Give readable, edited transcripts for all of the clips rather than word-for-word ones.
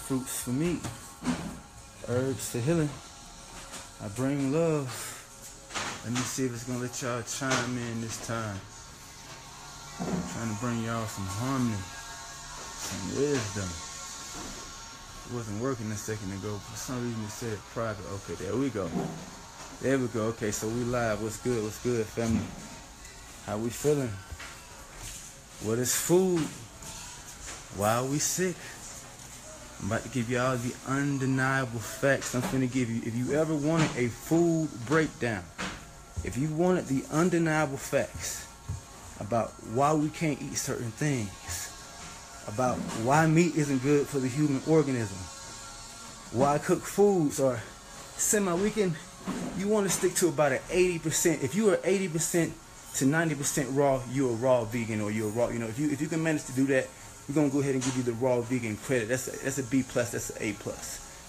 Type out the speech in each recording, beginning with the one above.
fruits for me, herbs to healing. I bring love. Let me see if it's gonna let y'all chime in this time. I'm trying to bring y'all some harmony, some wisdom. It wasn't working a second ago. For some reason it said private. Okay, there we go. There we go. Okay, so we live. What's good? What's good, family? How we feeling? What is food? Why are we sick? I'm about to give y'all the undeniable facts. I'm finna give you, if you ever wanted a food breakdown, if you wanted the undeniable facts about why we can't eat certain things, about why meat isn't good for the human organism, why cooked foods are semi-weakened, you want to stick to about an 80%. If you are 80% to 90% raw, you're a raw vegan, or you're a raw, if you can manage to do that, we're gonna go ahead and give you the raw vegan credit. That's a B+, that's an A+.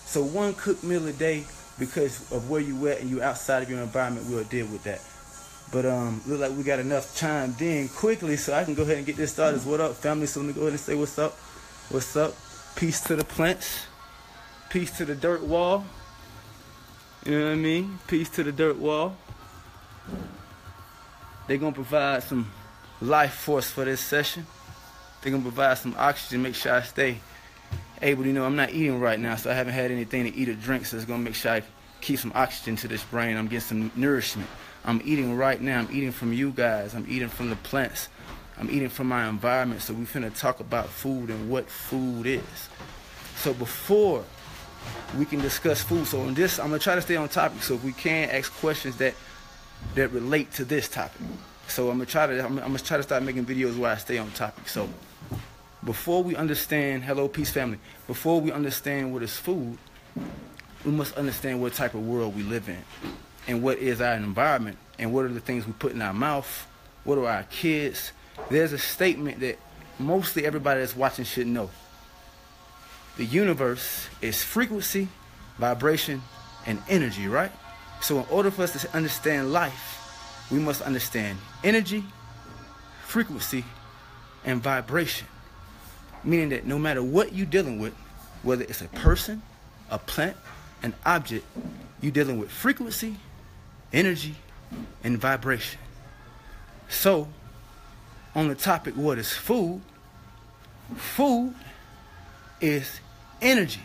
So one cooked meal a day, because of where you at and you outside of your environment, we'll deal with that. But look like we got enough chimed in quickly, so I can go ahead and get this started. What up, family? So let me go ahead and say what's up. What's up? Peace to the plants. Peace to the dirt wall. You know what I mean? Peace to the dirt wall. They're gonna provide some life force for this session. They're gonna provide some oxygen, make sure I stay able to, I'm not eating right now, so I haven't had anything to eat or drink, so it's gonna make sure I keep some oxygen to this brain. I'm getting some nourishment. I'm eating right now. I'm eating from you guys. I'm eating from the plants. I'm eating from my environment. So we finna talk about food and what food is. So before we can discuss food, so in this, I'm gonna try to stay on topic. So if we can, ask questions that relate to this topic. So I'm gonna try to start making videos where I stay on topic. So before we understand, hello, peace family. Before we understand what is food, we must understand what type of world we live in, and what is our environment, and what are the things we put in our mouth. What are our kids? There's a statement that mostly everybody that's watching should know. The universe is frequency, vibration, and energy, right? So in order for us to understand life, we must understand energy, frequency, and vibration. Meaning that no matter what you're dealing with, whether it's a person, a plant, an object, you're dealing with frequency, energy, and vibration. So, on the topic, what is food? Food is energy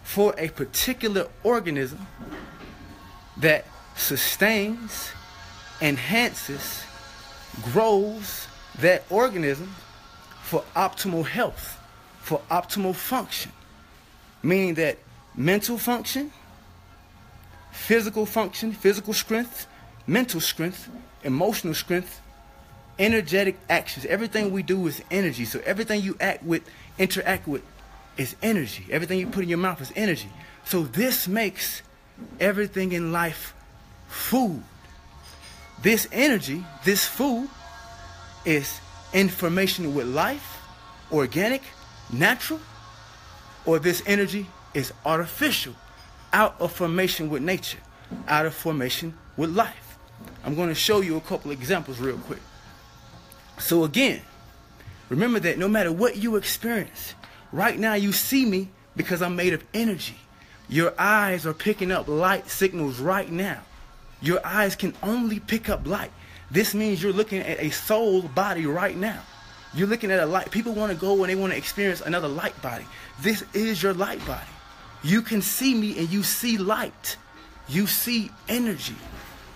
for a particular organism that sustains, enhances, grows that organism for optimal health, for optimal function. Meaning that mental function, physical function, physical strength, mental strength, emotional strength, energetic actions. Everything we do is energy. So everything you interact with is energy. Everything you put in your mouth is energy. So this makes everything in life food. This energy, this food, is information with life, organic, natural, or this energy is artificial, out of formation with nature, out of formation with life. I'm going to show you a couple examples real quick. So again, remember that no matter what you experience, right now you see me because I'm made of energy. Your eyes are picking up light signals right now. Your eyes can only pick up light. This means you're looking at a soul body right now. You're looking at a light. People want to go and they want to experience another light body. This is your light body. You can see me and you see light. You see energy.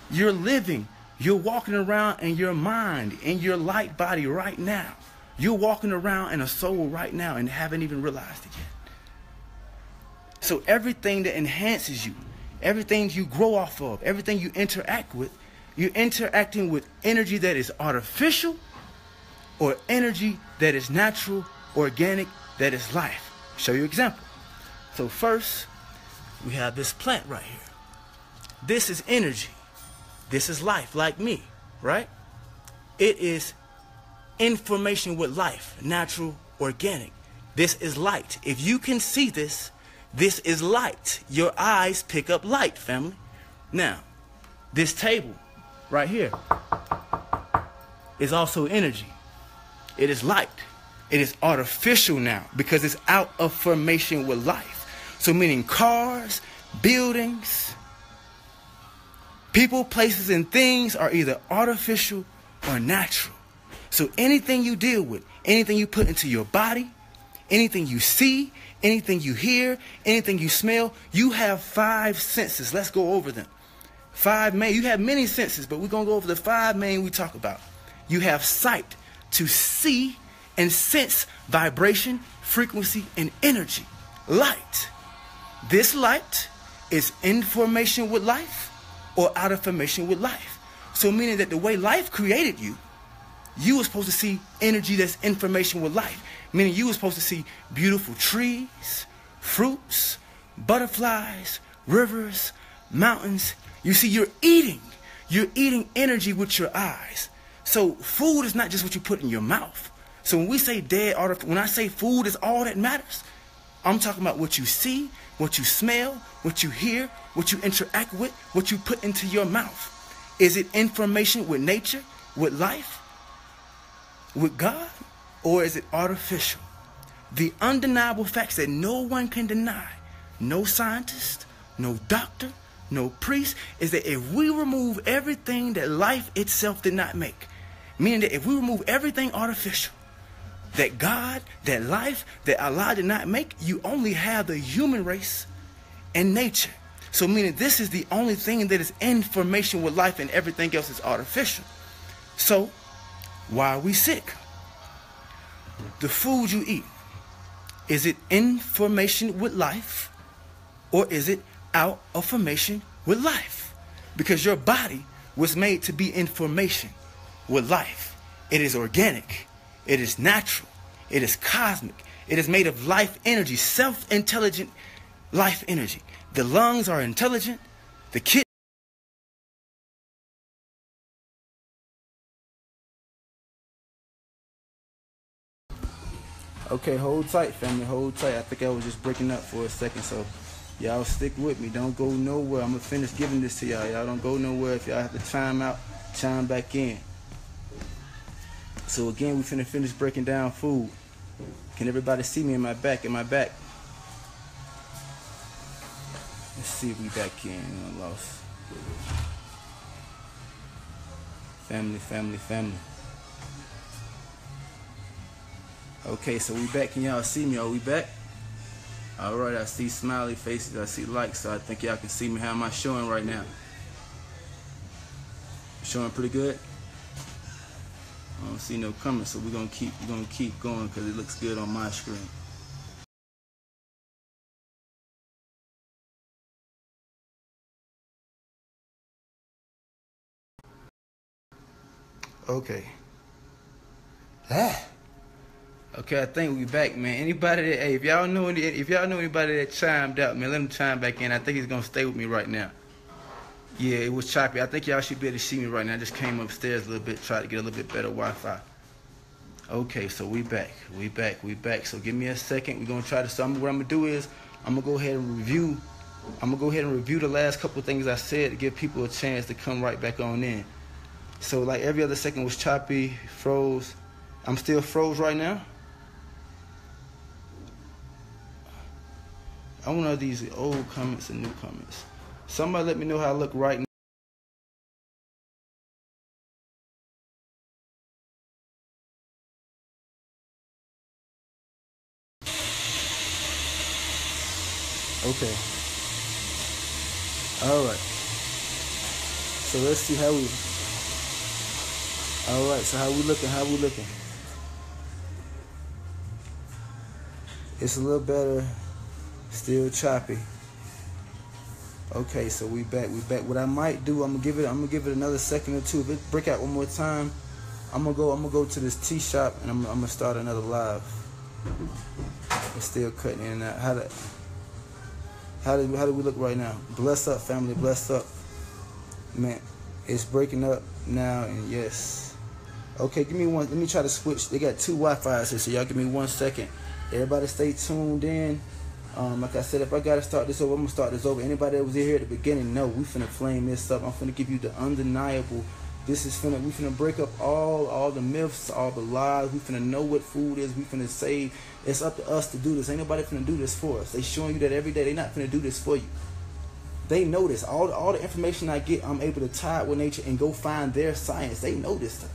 You're living. You're walking around in your mind, in your light body right now. You're walking around in a soul right now and haven't even realized it yet. So everything that enhances you, everything you grow off of, everything you interact with, you're interacting with energy that is artificial or energy that is natural, organic, that is life. Show you an example. So first, we have this plant right here. This is energy. This is life, like me, right? It is information with life, natural, organic. This is light. If you can see this, this is light. Your eyes pick up light, family. Now, this table right here is also energy. It is light. It is artificial now because it's out of formation with life. So meaning cars, buildings, people, places, and things are either artificial or natural. So anything you deal with, anything you put into your body, anything you see, anything you hear, anything you smell, you have 5 senses. Let's go over them. 5 main. You have many senses, but we're going to go over the 5 main we talk about. You have sight, to see and sense vibration, frequency, and energy. Light. This light is in formation with life or out of formation with life. So meaning that the way life created you, you were supposed to see energy that's in formation with life. Meaning you were supposed to see beautiful trees, fruits, butterflies, rivers, mountains. You see, you're eating energy with your eyes. So food is not just what you put in your mouth. So when we say when I say food is all that matters, I'm talking about what you see, what you smell, what you hear, what you interact with, what you put into your mouth. Is it information with nature, with life, with God, or is it artificial? The undeniable facts that no one can deny, no scientist, no doctor, no priest, is that if we remove everything that life itself did not make, meaning that if we remove everything artificial, that God, that life, that Allah did not make, you only have the human race and nature. So meaning this is the only thing that is in formation with life and everything else is artificial. So why are we sick? The food you eat, is it in formation with life or is it out of formation with life? Because your body was made to be in formation with life. It is organic. It is natural. It is cosmic. It is made of life energy, self-intelligent life energy. The lungs are intelligent. The kidney. Okay, hold tight, family. Hold tight. I think I was just breaking up for a second, so y'all stick with me. Don't go nowhere. I'm going to finish giving this to y'all. Y'all don't go nowhere. If y'all have to chime out, chime back in. So again, we finna finish breaking down food. Can everybody see me in my back? Let's see if we back in. I'm lost. Family. Okay, so we back. Can y'all see me? Are we back? Alright, I see smiley faces. I see likes. So I think y'all can see me. How am I showing right now? Showing pretty good? I don't see no comments, so we're gonna keep going because it looks good on my screen. Okay. Okay, I think we back, man. Anybody that, hey, if y'all know anybody that chimed out, man, let them chime back in. I think he's gonna stay with me right now. Yeah, it was choppy. I think y'all should be able to see me right now. I just came upstairs a little bit, tried to get a little bit better Wi-Fi. Okay, so we back. So give me a second. We're gonna try to. So what I'm gonna do is I'm gonna go ahead and review. The last couple of things I said to give people a chance to come right back on in. So like every other second was choppy, froze. I'm still froze right now. I want to know these old comments and new comments. Somebody let me know how I look right now. Okay. Alright. So let's see how we... Alright, so how we looking? It's a little better. Still choppy. Okay, so we back. What I might do, I'm gonna give it another second or two. If it break out one more time, I'm gonna go to this tea shop and I'm gonna start another live. It's still cutting in and out. How do we look right now? Bless up, family. Bless up, man. It's breaking up now, and yes. Okay, give me one. Let me try to switch. They got two Wi-Fi's here, so y'all give me 1 second. Everybody stay tuned in. Like I said, if I gotta start this over, I'm gonna start this over. Anybody that was here at the beginning, no, we finna flame this up. I'm finna give you the undeniable We finna break up all the myths, all the lies. We finna know what food is. We finna say it's up to us to do this. Ain't nobody finna do this for us. They showing you that every day. They not finna do this for you. They know this. All the information I get, I'm able to tie it with nature and go find their science. They know this stuff.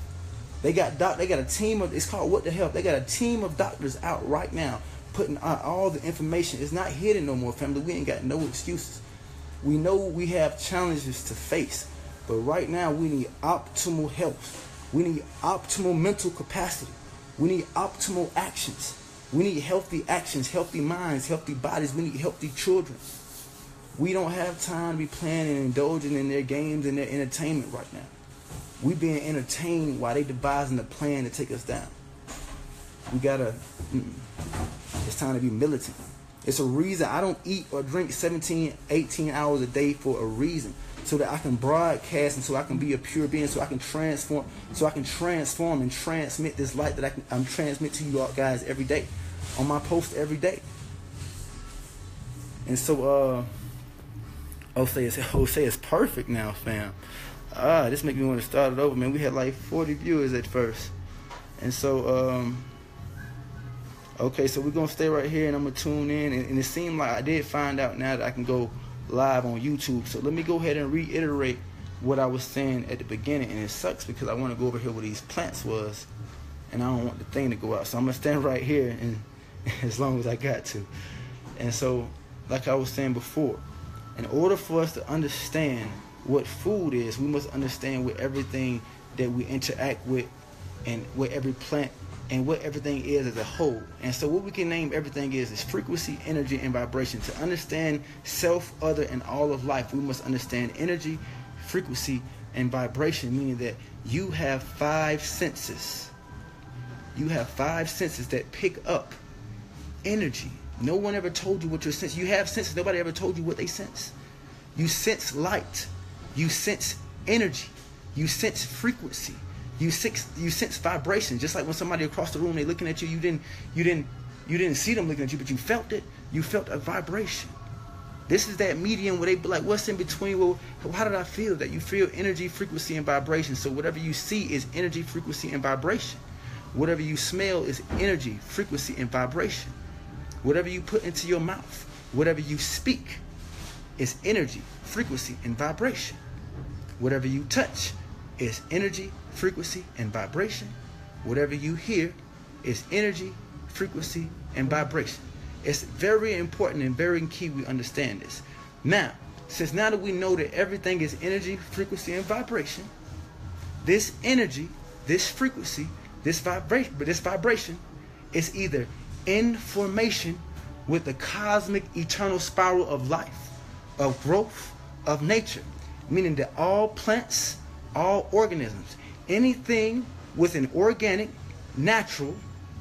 They got a team of, it's called What the Health. They got a team of doctors out right now putting out all the information. It's not hidden no more, family. We ain't got no excuses. We know we have challenges to face, but right now we need optimal health. We need optimal mental capacity. We need optimal actions. We need healthy actions, healthy minds, healthy bodies. We need healthy children. We don't have time to be playing and indulging in their games and their entertainment right now. We being entertained while they devising a plan to take us down. We gotta, it's time to be militant. It's a reason I don't eat or drink 17, 18 hours a day for a reason. So that I can broadcast and so I can be a pure being, so I can transform and transmit this light that I'm transmit to you all guys every day, on my post every day. And so, Jose is perfect now, fam. This make me want to start it over, man. We had like 40 viewers at first. And so, okay, so we're going to stay right here and I'm going to tune in. And it seemed like I did find out now that I can go live on YouTube. So let me go ahead and reiterate what I was saying at the beginning. And it sucks because I want to go over here where these plants was. And I don't want the thing to go out. So I'm going to stand right here and as long as I got to. And so, like I was saying before, in order for us to understand what food is, we must understand what everything that we interact with and what every plant and what everything is as a whole. And so what we can name everything is frequency, energy, and vibration. To understand self, other, and all of life, we must understand energy, frequency, and vibration, meaning that you have 5 senses. You have 5 senses that pick up energy. No one ever told you what your sense. You have senses. Nobody ever told you what they sense. You sense light. You sense energy. You sense frequency. You sense vibration. Just like when somebody across the room, they looking at you, you didn't see them looking at you, but you felt it. You felt a vibration. This is that medium where they be like, what's in between? Well, how did I feel that? You feel energy, frequency, and vibration. So whatever you see is energy, frequency, and vibration. Whatever you smell is energy, frequency, and vibration. Whatever you put into your mouth, whatever you speak is energy, frequency, and vibration. Whatever you touch is energy, frequency, and vibration. Whatever you hear is energy, frequency, and vibration. It's very important and very key we understand this. Now that we know that everything is energy, frequency, and vibration, this energy, this frequency, this vibration is either in formation with the cosmic eternal spiral of life, of growth, of nature, meaning that all plants, all organisms, anything with an organic, natural,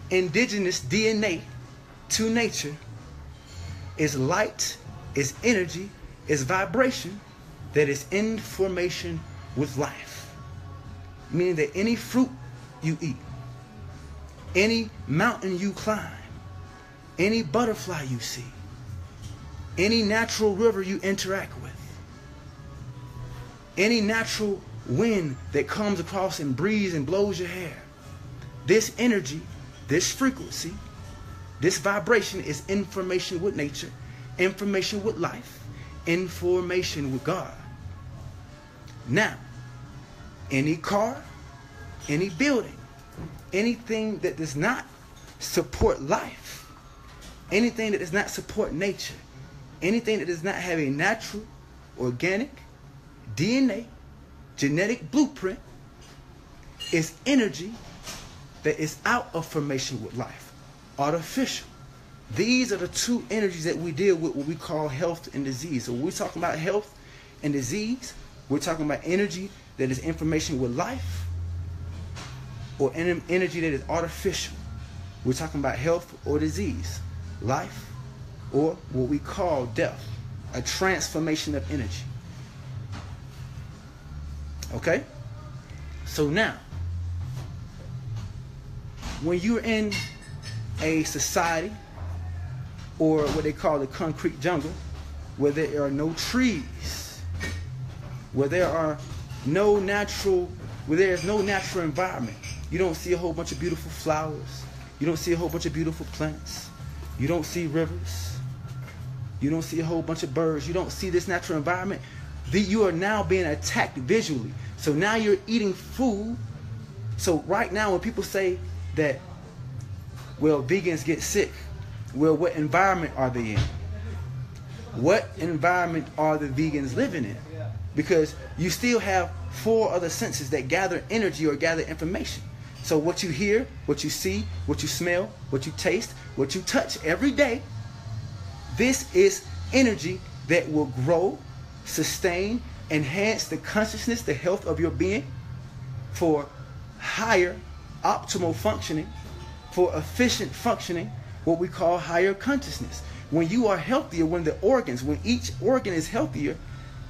indigenous DNA to nature is light, is energy, is vibration that is in formation with life. Meaning that any fruit you eat, any mountain you climb, any butterfly you see, any natural river you interact with, any natural wind that comes across and breathes and blows your hair, this energy, this frequency, this vibration is information with nature, information with life, information with God. Now, any car, any building, anything that does not support life, anything that does not support nature, anything that does not have a natural, organic, DNA, genetic blueprint, is energy that is out of formation with life, artificial. These are the two energies that we deal with, what we call health and disease. So when we're talking about health and disease, we're talking about energy that is information with life, or energy that is artificial. We're talking about health or disease, life, or what we call death, a transformation of energy. Okay? So now, when you're in a society or what they call the concrete jungle, where there are no trees, where there are no natural where there is no natural environment. You don't see a whole bunch of beautiful flowers. You don't see a whole bunch of beautiful plants. You don't see rivers. You don't see a whole bunch of birds. You don't see this natural environment. You are now being attacked visually. So now you're eating food. So right now when people say that, well, vegans get sick, well, what environment are they in? What environment are the vegans living in? Because you still have 4 other senses that gather energy or gather information. So what you hear, what you see, what you smell, what you taste, what you touch every day, this is energy that will grow, sustain, enhance the consciousness, the health of your being for higher optimal functioning, for efficient functioning, what we call higher consciousness. When you are healthier, when each organ is healthier,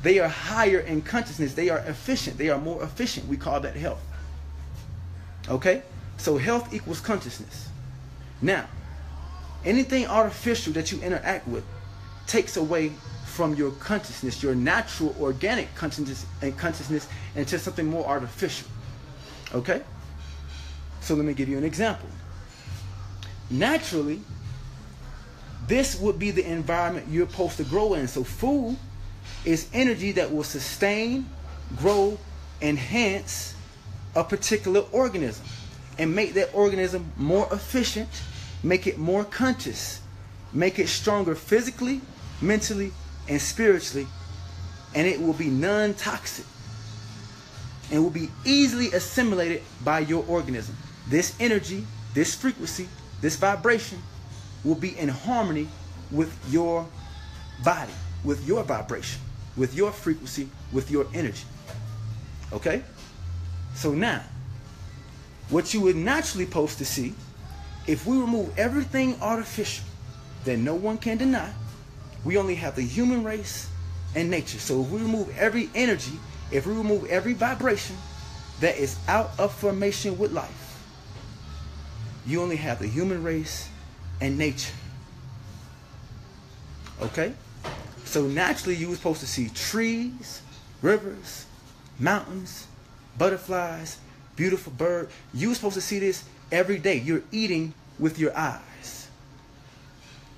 they are higher in consciousness. They are efficient. They are more efficient. We call that health. Okay? So health equals consciousness. Now, anything artificial that you interact with takes away from your consciousness, your natural organic consciousness into something more artificial. Okay? So let me give you an example. Naturally, this would be the environment you're supposed to grow in. So food is energy that will sustain, grow, enhance a particular organism and make that organism more efficient, make it more conscious, make it stronger physically, mentally, and spiritually, and it will be non-toxic and will be easily assimilated by your organism. This energy, this frequency, this vibration will be in harmony with your body, with your vibration, with your frequency, with your energy. Okay? So now, what you would naturally supposed to see, if we remove everything artificial that no one can deny, we only have the human race and nature. So if we remove every energy, if we remove every vibration that is out of formation with life, you only have the human race and nature. Okay? So naturally you were supposed to see trees, rivers, mountains, butterflies, beautiful bird. You were supposed to see this every day. You're eating with your eyes.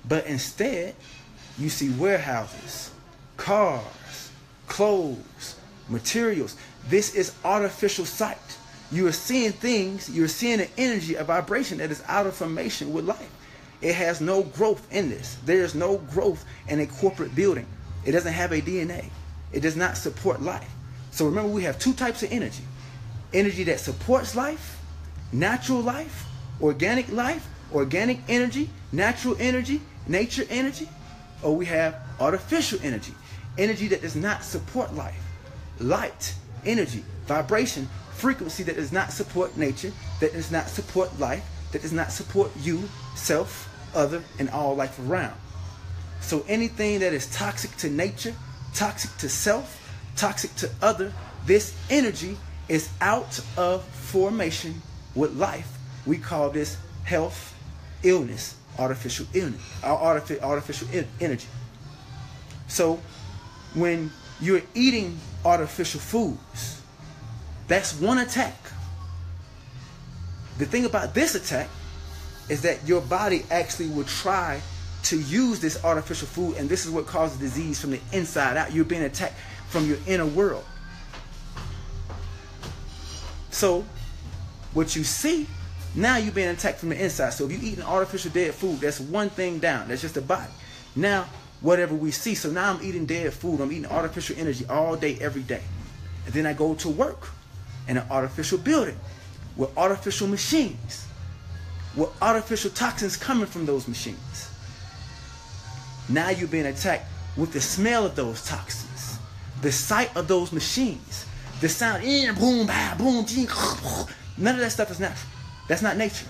But instead, you see warehouses, cars, clothes, materials. This is artificial sight. You are seeing things, you're seeing an energy, a vibration that is out of formation with life. It has no growth in this. There is no growth in a corporate building. It doesn't have a DNA. It does not support life. So remember, we have 2 types of energy. Energy that supports life, natural life, organic energy, natural energy, nature energy. Or we have artificial energy, energy that does not support life, light, energy, vibration, frequency that does not support nature, that does not support life, that does not support you, self, other, and all life around. So anything that is toxic to nature, toxic to self, toxic to other, this energy is out of formation with life. We call this health, illness, artificial illness, artificial energy. So when you're eating artificial foods, that's one attack. The thing about this attack is that your body actually will try to use this artificial food, and this is what causes disease from the inside out. You're being attacked from your inner world. So what you see, now you're being attacked from the inside. So if you eat an artificial dead food, that's one thing down. That's just the body. Now, whatever we see. So now I'm eating dead food. I'm eating artificial energy all day, every day. And then I go to work in an artificial building with artificial machines, with artificial toxins coming from those machines. Now you're being attacked with the smell of those toxins, the sight of those machines, the sound, boom, bah, boom, gee, none of that stuff is natural. That's not nature.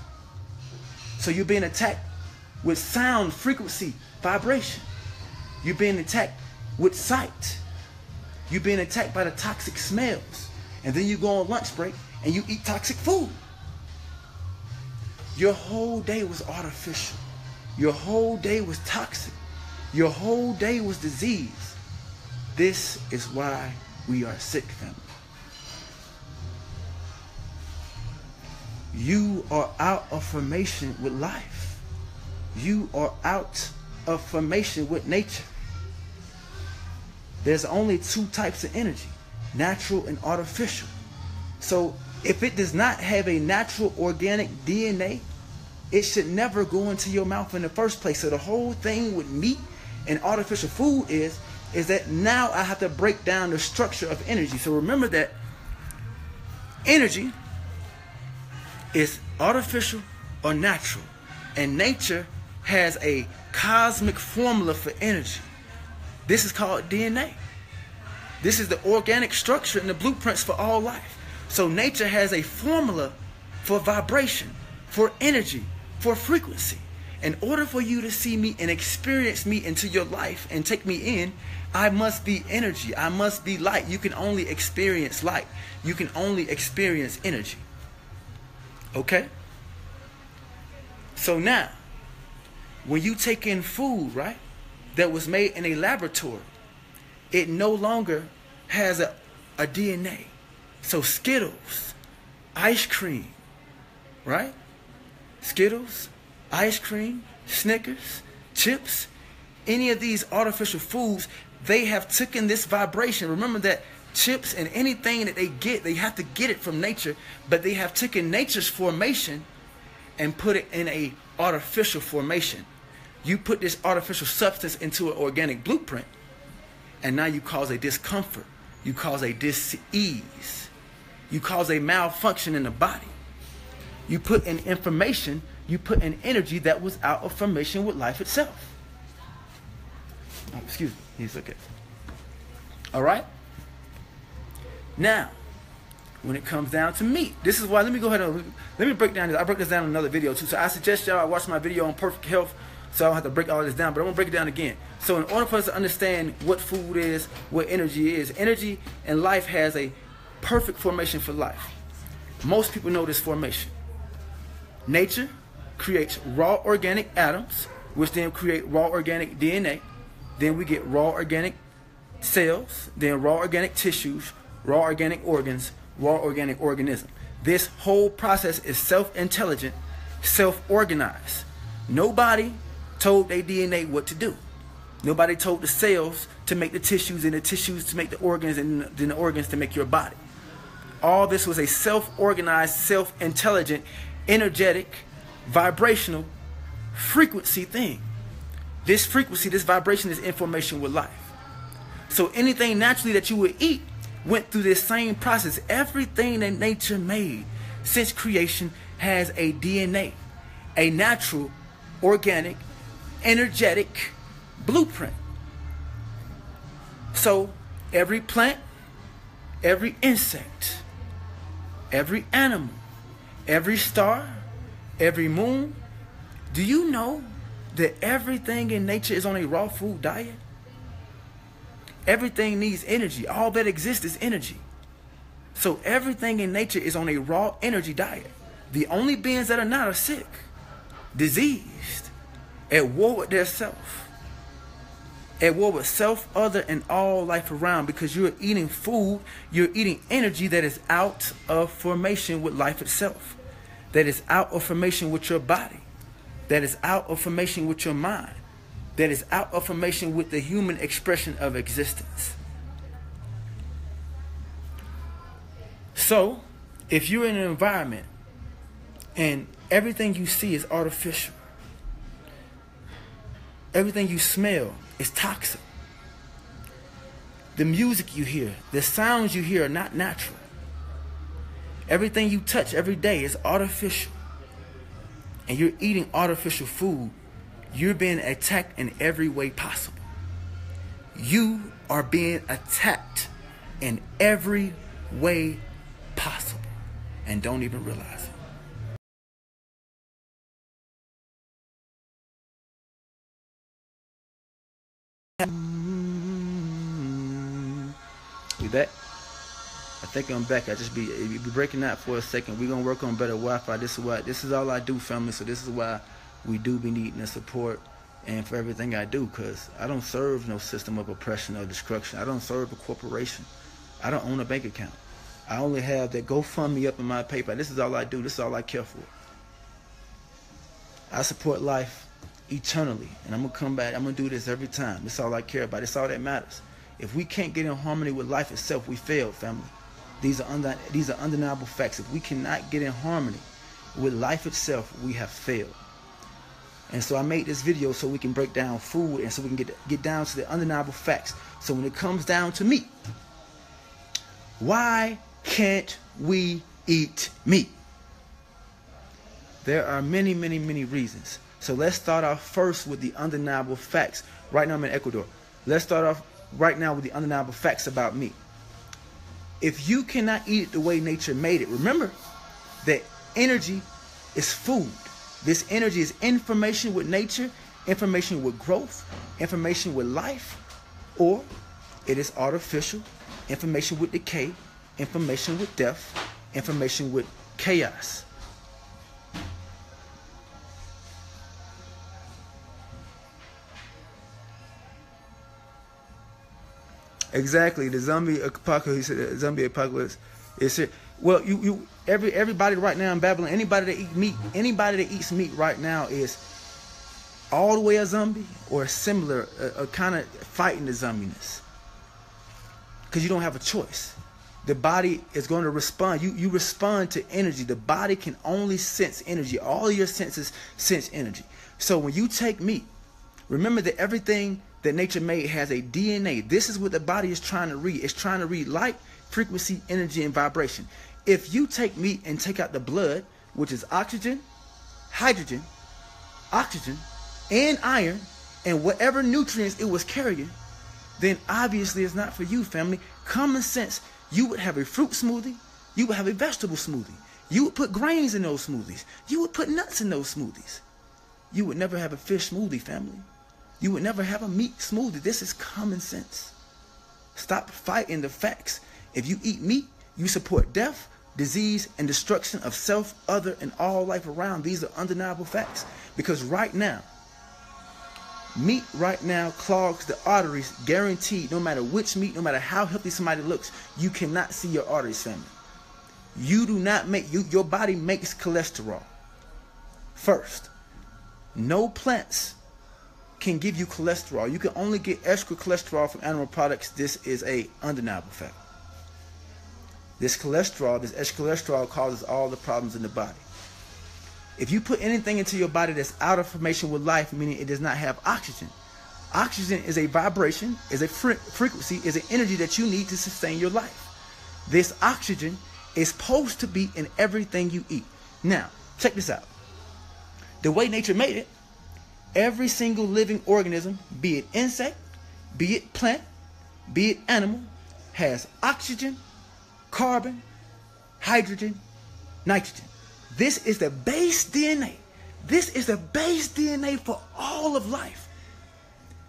So you're being attacked with sound, frequency, vibration. You're being attacked with sight. You're being attacked by the toxic smells. And then you go on lunch break and you eat toxic food. Your whole day was artificial. Your whole day was toxic. Your whole day was disease. This is why we are sick, family. You are out of formation with life. You are out of formation with nature. There's only two types of energy, natural and artificial. So if it does not have a natural organic DNA, it should never go into your mouth in the first place. So the whole thing with meat and artificial food is that now I have to break down the structure of energy. So remember that energy is artificial or natural, and nature has a cosmic formula for energy. This is called DNA. This is the organic structure and the blueprints for all life. So nature has a formula for vibration, for energy, for frequency. In order for you to see me and experience me into your life and take me in, I must be energy. I must be light. You can only experience light. You can only experience energy. Okay? So now, when you take in food, right, that was made in a laboratory, it no longer has a DNA. So Skittles, ice cream, right? Skittles, ice cream, Snickers, chips, any of these artificial foods, they have taken this vibration. Remember that chips and anything that they get, they have to get it from nature, but they have taken nature's formation and put it in a artificial formation. You put this artificial substance into an organic blueprint, and now you cause a discomfort. You cause a dis-ease. You cause a malfunction in the body. You put in information, you put in energy that was out of formation with life itself. Oh, excuse me, he's okay. All right? Now, when it comes down to meat, this is why, let me go ahead and, let me break down this. I break this down in another video too. So I suggest y'all watch my video on perfect health, so I don't have to break all this down, but I'm gonna break it down again. So in order for us to understand what food is, what energy is, energy and life has a perfect formation for life. Most people know this formation. Nature creates raw organic atoms, which then create raw organic DNA. Then we get raw organic cells, then raw organic tissues, raw organic organs, raw organic organism. This whole process is self-intelligent, self-organized. Nobody told their DNA what to do. Nobody told the cells to make the tissues and the tissues to make the organs and then the organs to make your body. All this was a self-organized, self-intelligent, energetic, vibrational frequency thing. This frequency, this vibration is information with life. So anything naturally that you would eat went through this same process. Everything that nature made since creation has a DNA, a natural, organic, energetic blueprint. So every plant, every insect, every animal, every star, every moon, do you know that everything in nature is on a raw food diet? Everything needs energy. All that exists is energy. So everything in nature is on a raw energy diet. The only beings that are not are sick, diseased, at war with their self, at war with self, other, and all life around, because you're eating food, you're eating energy that is out of formation with life itself, that is out of formation with your body, that is out of formation with your mind, that is out of formation with the human expression of existence. So, if you're in an environment and everything you see is artificial, everything you smell is toxic, the music you hear, the sounds you hear are not natural, everything you touch every day is artificial, and you're eating artificial food, you're being attacked in every way possible. You are being attacked in every way possible and don't even realize it. You back? I think I'm back. I just be breaking out for a second. We're gonna work on better Wi-Fi. This is all I do, family. So this is why we do be needing the support and for everything I do, because I don't serve no system of oppression or destruction. I don't serve a corporation. I don't own a bank account. I only have that GoFundMe up in my PayPal. This is all I do. This is all I care for. I support life eternally, and I'm going to come back. I'm going to do this every time. That's all I care about. That's all that matters. If we can't get in harmony with life itself, we failed, family. These are undeniable facts. If we cannot get in harmony with life itself, we have failed. And so I made this video so we can break down food and so we can get down to the undeniable facts. So when it comes down to meat, why can't we eat meat? There are many, many, many reasons. So let's start off first with the undeniable facts. Right now I'm in Ecuador. Let's start off right now with the undeniable facts about meat. If you cannot eat it the way nature made it, remember that energy is food. This energy is information with nature, information with growth, information with life, or it is artificial, information with decay, information with death, information with chaos. Exactly, the zombie apocalypse. He said the zombie apocalypse is here. Well, everybody right now in Babylon, anybody that eats meat right now is all the way a zombie or similar, a kind of fighting the zombiness. Because you don't have a choice. The body is going to respond. You respond to energy. The body can only sense energy. All your senses sense energy. So when you take meat, remember that everything that nature made has a DNA. This is what the body is trying to read. It's trying to read light, frequency, energy, and vibration. If you take meat and take out the blood, which is oxygen, hydrogen, oxygen, and iron, and whatever nutrients it was carrying, then obviously it's not for you, family. Common sense, you would have a fruit smoothie, you would have a vegetable smoothie, you would put grains in those smoothies, you would put nuts in those smoothies. You would never have a fish smoothie, family. You would never have a meat smoothie. This is common sense. Stop fighting the facts. If you eat meat, you support death, disease, and destruction of self, other, and all life around. These are undeniable facts. Because right now, meat right now clogs the arteries, guaranteed. No matter which meat, no matter how healthy somebody looks, you cannot see your arteries, family. You do not make, your body makes cholesterol. First, no plants can give you cholesterol. You can only get extra cholesterol from animal products. This is a undeniable fact. This cholesterol, this extra cholesterol, causes all the problems in the body. If you put anything into your body that's out of formation with life, meaning it does not have oxygen. Oxygen is a vibration, is a frequency, is an energy that you need to sustain your life. This oxygen is supposed to be in everything you eat. Now, check this out. The way nature made it, every single living organism, be it insect, be it plant, be it animal, has oxygen, carbon, hydrogen, nitrogen. This is the base DNA. This is the base DNA for all of life.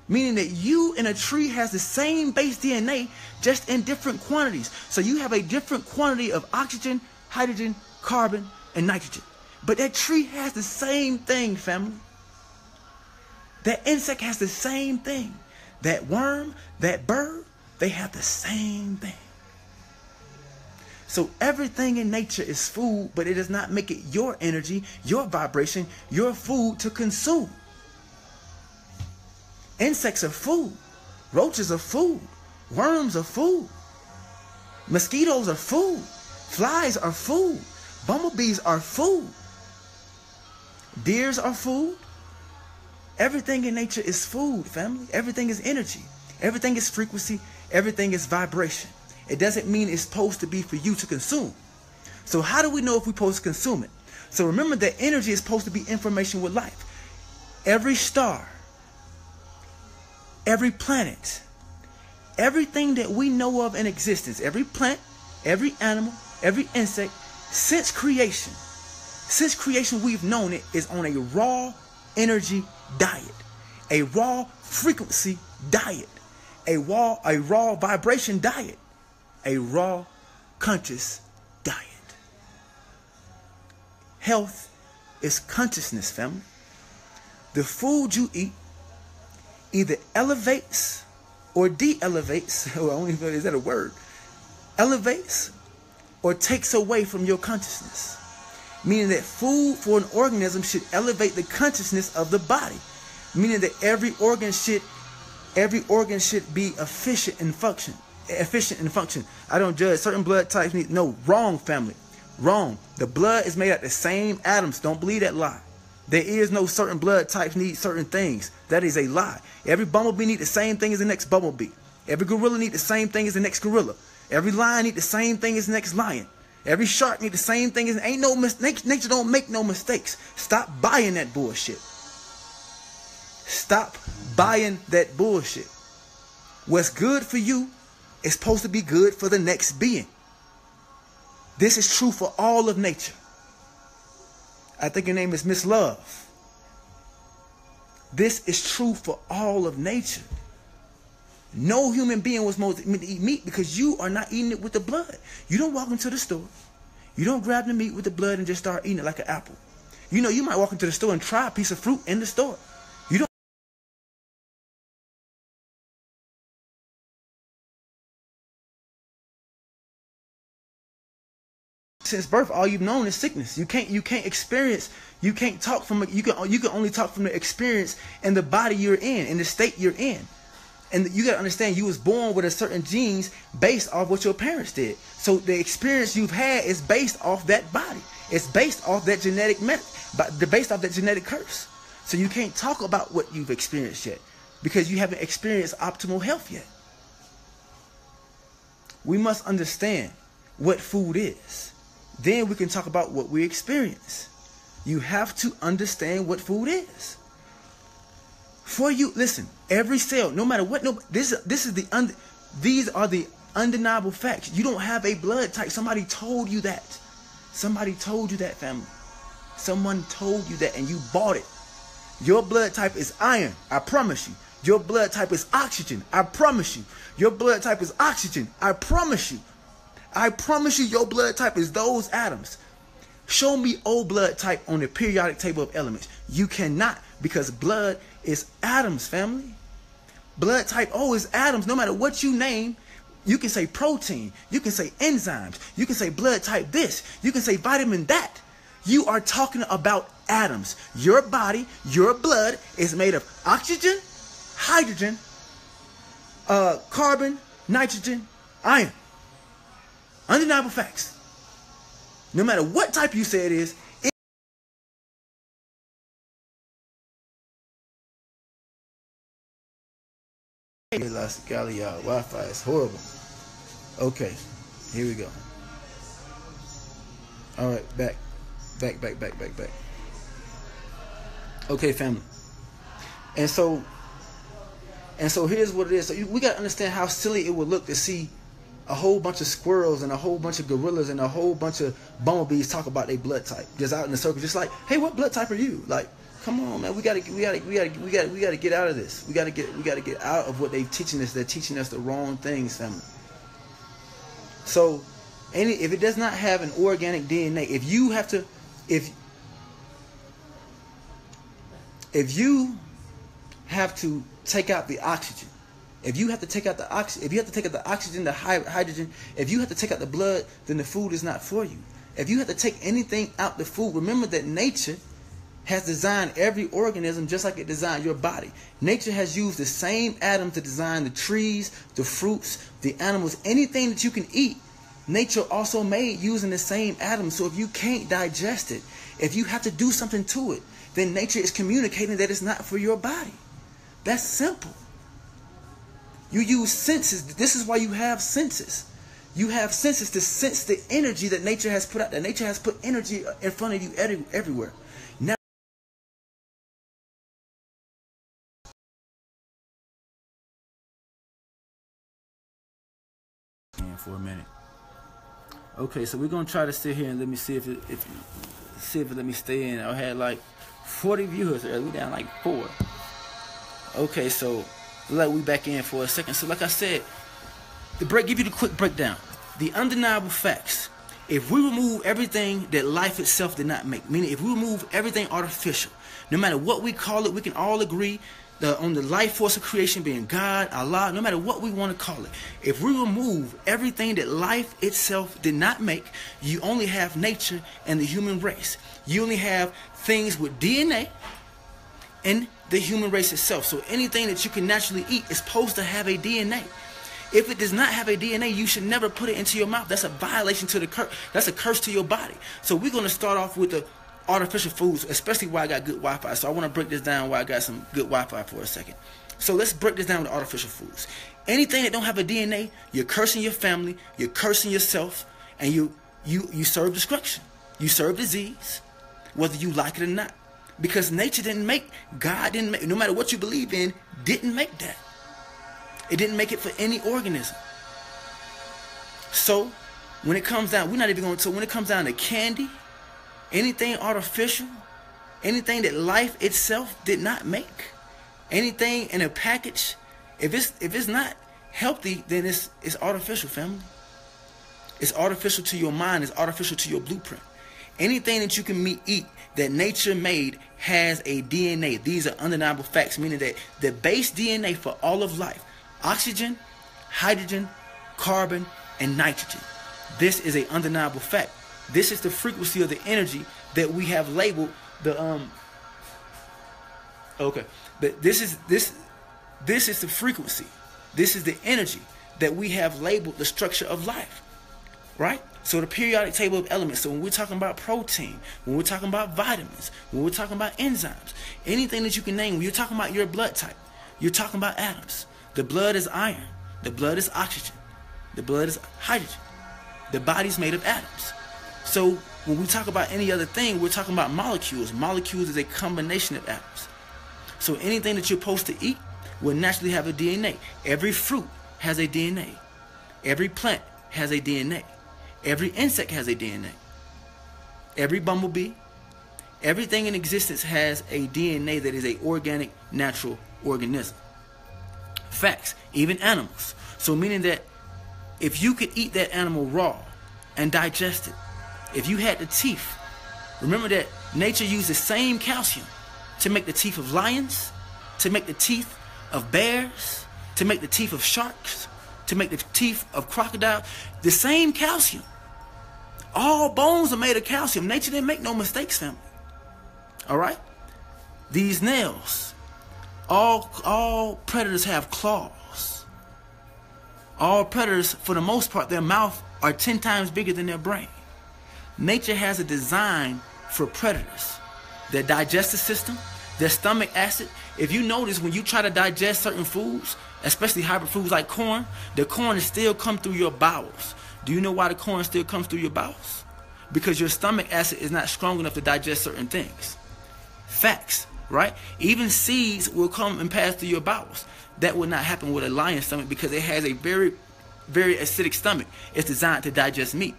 Meaning that you and a tree has the same base DNA, just in different quantities. So you have a different quantity of oxygen, hydrogen, carbon, and nitrogen. But that tree has the same thing, family. That insect has the same thing. That worm, that bird, they have the same thing. So everything in nature is food, but it does not make it your energy, your vibration, your food to consume. Insects are food. Roaches are food. Worms are food. Mosquitoes are food. Flies are food. Bumblebees are food. Deers are food. Everything in nature is food, family. Everything is energy. Everything is frequency. Everything is vibration. It doesn't mean it's supposed to be for you to consume. So how do we know if we're supposed to consume it? So remember that energy is supposed to be information with life. Every star, every planet, everything that we know of in existence, every plant, every animal, every insect, since creation we've known it is on a raw energy diet, a raw frequency diet, a raw vibration diet, a raw conscious diet. Health is consciousness, family. The food you eat either elevates or de-elevates, or I don't even know, is that a word? Elevates or takes away from your consciousness. Meaning that food for an organism should elevate the consciousness of the body. Meaning that every organ should be efficient in function. I don't judge certain blood types need. No, wrong, family. Wrong. The blood is made out of the same atoms. Don't believe that lie. There is no certain blood types need certain things. That is a lie. Every bumblebee need the same thing as the next bumblebee. Every gorilla need the same thing as the next gorilla. Every lion need the same thing as the next lion. Every shark need the same thing as nature don't make no mistakes. Stop buying that bullshit. Stop buying that bullshit. What's good for you is supposed to be good for the next being. This is true for all of nature. I think your name is Miss Love. This is true for all of nature. No human being was meant to eat meat because you are not eating it with the blood. You don't walk into the store. You don't grab the meat with the blood and just start eating it like an apple. You know, you might walk into the store and try a piece of fruit in the store. You don't. Since birth, all you've known is sickness. You can't experience. You can't talk from. You can only talk from the experience and the body you're in the state you're in. And you got to understand, you was born with a certain genes based off what your parents did. So the experience you've had is based off that body. It's based off that based off that genetic curse. So you can't talk about what you've experienced yet because you haven't experienced optimal health yet. We must understand what food is. Then we can talk about what we experience. You have to understand what food is. For you, listen, every cell, no matter what, these are the undeniable facts. You don't have a blood type. Somebody told you that. Somebody told you that, family. Someone told you that and you bought it. Your blood type is iron, I promise you. Your blood type is oxygen, I promise you. Your blood type is oxygen, I promise you. I promise you your blood type is those atoms. Show me O blood type on the periodic table of elements. You cannot, because blood is atoms, family. Blood type O is atoms. No matter what you name, you can say protein, you can say enzymes, you can say blood type this, you can say vitamin that. You are talking about atoms. Your body, your blood is made of oxygen, hydrogen, carbon, nitrogen, iron. Undeniable facts. No matter what type you say it is, Wi-Fi is horrible. Okay, here we go. All right, back. Okay, family. And so here's what it is. So we got to understand how silly it would look to see a whole bunch of squirrels and a whole bunch of gorillas and a whole bunch of bumblebees talk about their blood type just out in the circle, just like, hey, what blood type are you? Like, come on, man, we gotta get out of this. We gotta get out of what they're teaching us. They're teaching us the wrong things, family. So, if it does not have an organic DNA, if you have to take out the oxygen. If you have to take out the oxygen, the hydrogen, if you have to take out the blood, then the food is not for you. If you have to take anything out the food, remember that nature has designed every organism just like it designed your body. Nature has used the same atom to design the trees, the fruits, the animals, anything that you can eat. Nature also made using the same atom. So if you can't digest it, if you have to do something to it, then nature is communicating that it's not for your body. That's simple. You use senses. This is why you have senses. You have senses to sense the energy that nature has put out there. Nature has put energy in front of you everywhere. Now, for a minute. Okay, so we're gonna try to sit here and let me see if it let me stay in. I had like 40 viewers earlier. We down like 4. Okay, so we back in for a second. So like I said, give you the quick breakdown. The undeniable facts. If we remove everything that life itself did not make, meaning if we remove everything artificial, no matter what we call it, we can all agree on the life force of creation being God, Allah, no matter what we want to call it, if we remove everything that life itself did not make, you only have nature and the human race. You only have things with DNA and the human race itself. So anything that you can naturally eat is supposed to have a DNA. If it does not have a DNA, you should never put it into your mouth. That's a violation to the curse. That's a curse to your body. So we're going to start off with the artificial foods, especially while I got good Wi-Fi. So I want to break this down while I got some good Wi-Fi for a second. So let's break this down with artificial foods. Anything that don't have a DNA, you're cursing your family, you're cursing yourself, and you serve destruction. You serve disease, whether you like it or not. Because nature didn't make, God didn't make, no matter what you believe in, didn't make that. It didn't make it for any organism. So when it comes down, we're not even going to, when it comes down to candy, anything artificial, anything that life itself did not make, anything in a package, if it's not healthy, then it's artificial, family. It's artificial to your mind. It's artificial to your blueprint. Anything that you can eat that nature made has a DNA. These are undeniable facts, meaning that the base DNA for all of life, oxygen, hydrogen, carbon, and nitrogen. This is an undeniable fact. This is the frequency of the energy that we have labeled the this is the frequency. This is the energy that we have labeled the structure of life. Right? So the periodic table of elements. So when we're talking about protein, when we're talking about vitamins, when we're talking about enzymes, anything that you can name, when you're talking about your blood type, you're talking about atoms. The blood is iron. The blood is oxygen. The blood is hydrogen. The body's made of atoms. So when we talk about any other thing, we're talking about molecules. Molecules is a combination of atoms. So anything that you're supposed to eat will naturally have a DNA. Every fruit has a DNA. Every plant has a DNA. Every insect has a DNA. Every bumblebee, everything in existence has a DNA that is an organic, natural organism. Facts, even animals. So meaning that if you could eat that animal raw and digest it, if you had the teeth, remember that nature used the same calcium to make the teeth of lions, to make the teeth of bears, to make the teeth of sharks, to make the teeth of crocodile. The same calcium. All bones are made of calcium. Nature didn't make no mistakes, family. All right? These nails, all predators have claws. All predators, for the most part, their mouth are 10 times bigger than their brain. Nature has a design for predators. Their digestive system, their stomach acid. If you notice, when you try to digest certain foods, especially hybrid foods like corn, the corn is still come through your bowels. Do you know why the corn still comes through your bowels? Because your stomach acid is not strong enough to digest certain things. Facts, right? Even seeds will come and pass through your bowels. That will not happen with a lion's stomach because it has a very, very acidic stomach. It's designed to digest meat.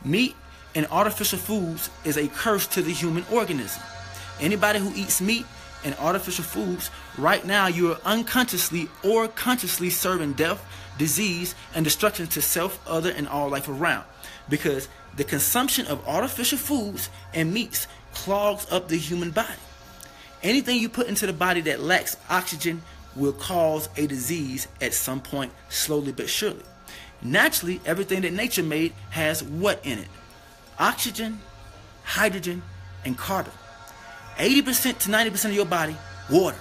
Meat and artificial foods is a curse to the human organism. Anybody who eats meat and artificial foods, right now you are unconsciously or consciously serving death, disease, and destruction to self, other, and all life around. Because the consumption of artificial foods and meats clogs up the human body. Anything you put into the body that lacks oxygen will cause a disease at some point, slowly but surely. Naturally, everything that nature made has what in it? Oxygen, hydrogen, and carbon. 80% to 90% of your body, water.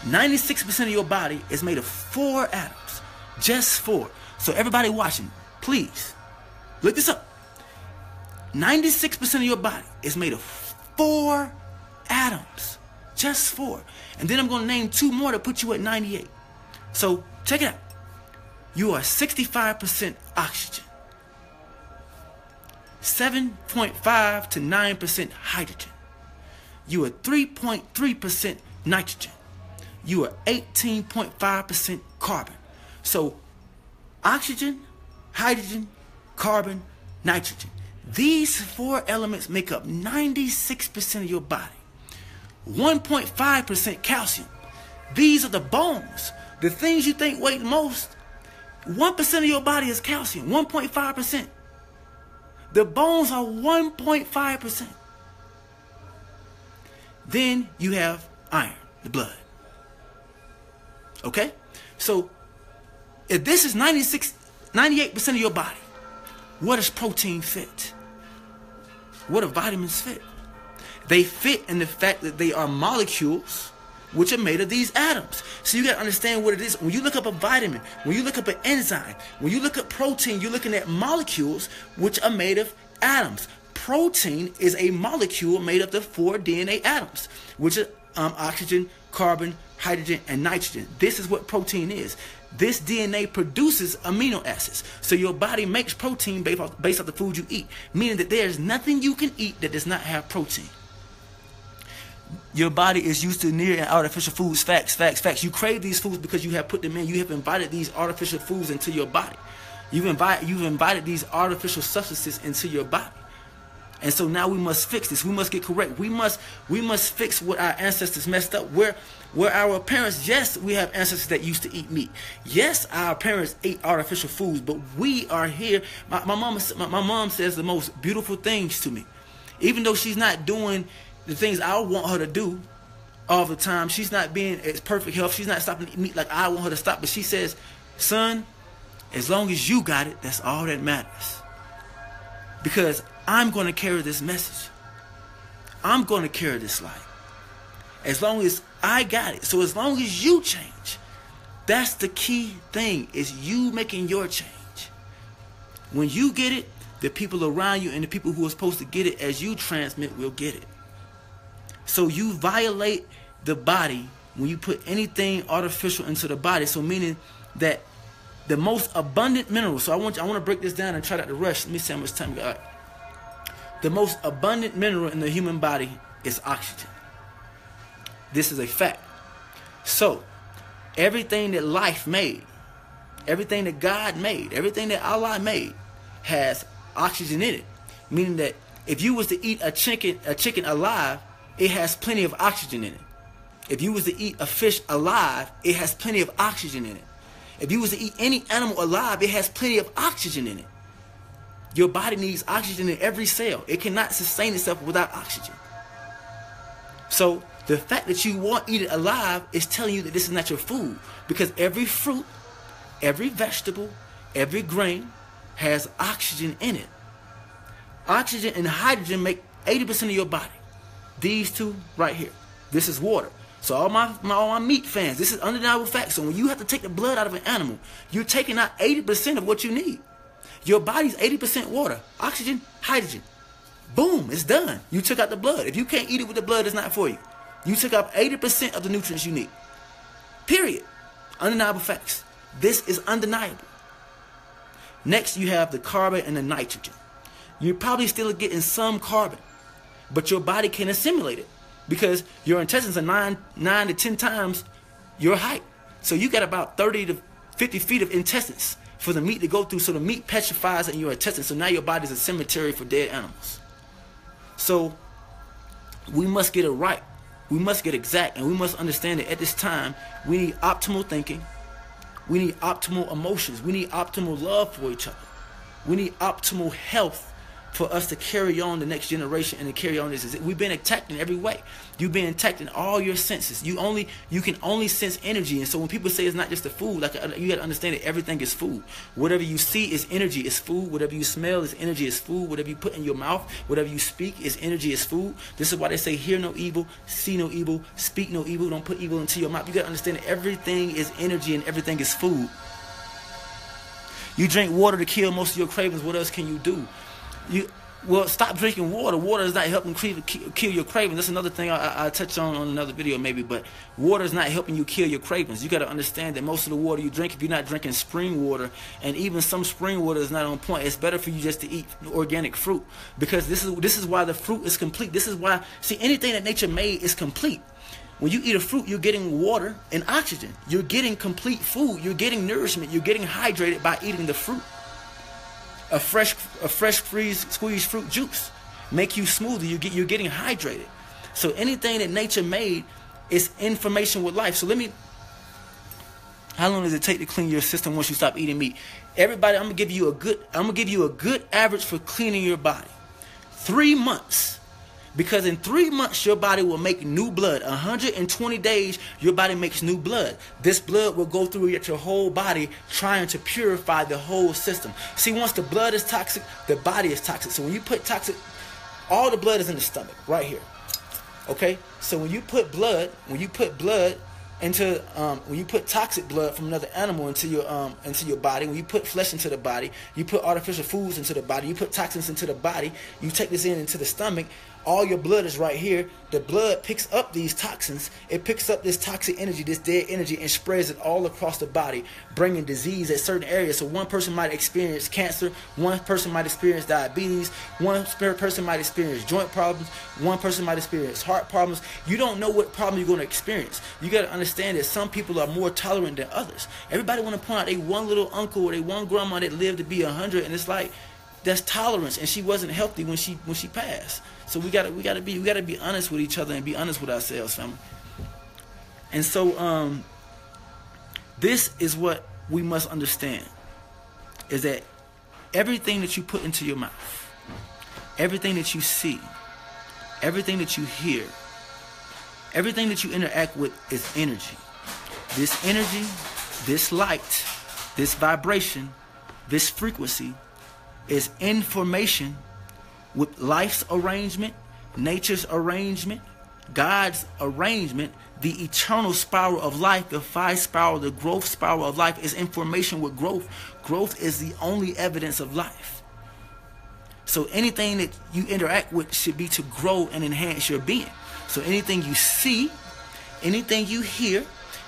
96% of your body is made of 4 atoms. Just 4. So everybody watching, please, look this up. 96% of your body is made of 4 atoms. Just 4. And then I'm going to name 2 more to put you at 98. So check it out. You are 65% oxygen. 7.5 to 9% hydrogen. You are 3.3% nitrogen. You are 18.5% carbon. So oxygen, hydrogen, carbon, nitrogen. These 4 elements make up 96% of your body. 1.5% calcium. These are the bones. The things you think weigh the most. 1% of your body is calcium. 1.5%. The bones are 1.5%. Then you have iron, the blood. Okay? So, if this is 98% of your body, what does protein fit? What do vitamins fit? They fit in the fact that they are molecules which are made of these atoms. So you got to understand what it is. When you look up a vitamin, when you look up an enzyme, when you look up protein, you're looking at molecules which are made of atoms. Protein is a molecule made up of 4 DNA atoms, which are oxygen, carbon, hydrogen, and nitrogen. This is what protein is. This DNA produces amino acids. So your body makes protein based off the food you eat, meaning that there's nothing you can eat that does not have protein. Your body is used to near and artificial foods. Facts. You crave these foods because you have put them in. You have invited these artificial foods into your body. You've invited these artificial substances into your body. And so now we must fix this. We must get correct. We must fix what our ancestors messed up. Where our parents, yes, we have ancestors that used to eat meat. Yes, our parents ate artificial foods, but we are here. My mom says the most beautiful things to me. Even though she's not doing the things I want her to do all the time, she's not being at perfect health, she's not stopping to eat meat like I want her to stop, but she says, son, as long as you got it, that's all that matters. Because I'm going to carry this message. I'm going to carry this light. As long as I got it. So as long as you change, that's the key thing, is you making your change. When you get it, the people around you and the people who are supposed to get it as you transmit will get it. So you violate the body when you put anything artificial into the body. So meaning that the most abundant mineral. So I want to break this down and try not to rush. Let me see how much time we got. The most abundant mineral in the human body is oxygen. This is a fact. So everything that life made, everything that God made, everything that Allah made has oxygen in it. Meaning that if you was to eat a chicken alive, it has plenty of oxygen in it. If you was to eat a fish alive, it has plenty of oxygen in it. If you was to eat any animal alive, it has plenty of oxygen in it. Your body needs oxygen in every cell. It cannot sustain itself without oxygen. So the fact that you want to eat it alive is telling you that this is not your food. Because every fruit, every vegetable, every grain has oxygen in it. Oxygen and hydrogen make 80% of your body. These two right here. This is water. So all my meat fans, this is undeniable fact. So when you have to take the blood out of an animal, you're taking out 80% of what you need. Your body's 80% water, oxygen, hydrogen. Boom, it's done. You took out the blood. If you can't eat it with the blood, it's not for you. You took out 80% of the nutrients you need. Period. Undeniable facts. This is undeniable. Next, you have the carbon and the nitrogen. You're probably still getting some carbon, but your body can assimilate it because your intestines are 9 to 10 times your height. So you got about 30 to 50 feet of intestines for the meat to go through. So the meat petrifies in your intestines. So now your body is a cemetery for dead animals. So we must get it right. We must get exact, and we must understand that at this time we need optimal thinking. We need optimal emotions. We need optimal love for each other. We need optimal health for us to carry on the next generation and to carry on this. We've been attacked in every way. You've been attacked in all your senses. You can only sense energy. And so when people say it's not just the food, like you got to understand that everything is food. Whatever you see is energy, is food. Whatever you smell is energy, is food. Whatever you put in your mouth, whatever you speak is energy, is food. This is why they say hear no evil, see no evil, speak no evil. Don't put evil into your mouth. You got to understand that everything is energy and everything is food. You drink water to kill most of your cravings. What else can you do? Well, stop drinking water. Water is not helping kill your cravings. That's another thing I'll touch on another video maybe. But water is not helping you kill your cravings. You got to understand that most of the water you drink, if you're not drinking spring water, and even some spring water is not on point, it's better for you just to eat organic fruit. Because this is why the fruit is complete. This is why, see, anything that nature made is complete. When you eat a fruit, you're getting water and oxygen. You're getting complete food. You're getting nourishment. You're getting hydrated by eating the fruit. A fresh squeezed fruit juice make you smoother. You're getting hydrated. So anything that nature made is information with life. So how long does it take to clean your system once you stop eating meat? Everybody, I'm gonna give you a good average for cleaning your body. 3 months. Because in 3 months, your body will make new blood. 120 days, your body makes new blood. This blood will go through your whole body, trying to purify the whole system. See, once the blood is toxic, the body is toxic. So when you put toxic, all the blood is in the stomach, right here. Okay? So when you put blood into when you put toxic blood from another animal into your body, when you put flesh into the body, you put artificial foods into the body, you put toxins into the body, you take this into the stomach, all your blood is right here. The blood picks up these toxins, it picks up this toxic energy, this dead energy, and spreads it all across the body, bringing disease at certain areas. So one person might experience cancer, one person might experience diabetes, one person might experience joint problems, one person might experience heart problems. You don't know what problem you're going to experience. You got to understand that some people are more tolerant than others. Everybody want to point out they one little uncle or they one grandma that lived to be 100, and it's like, that's tolerance, and she wasn't healthy when she passed. So we gotta be honest with each other and be honest with ourselves, family. And so this is what we must understand, is that everything that you put into your mouth, everything that you see, everything that you hear, everything that you interact with is energy. This energy, this light, this vibration, this frequency is information with life's arrangement, nature's arrangement, God's arrangement. The eternal spiral of life, the 5 spiral, the growth spiral of life is information with growth. Growth is the only evidence of life. So anything that you interact with should be to grow and enhance your being. So anything you see, anything you hear,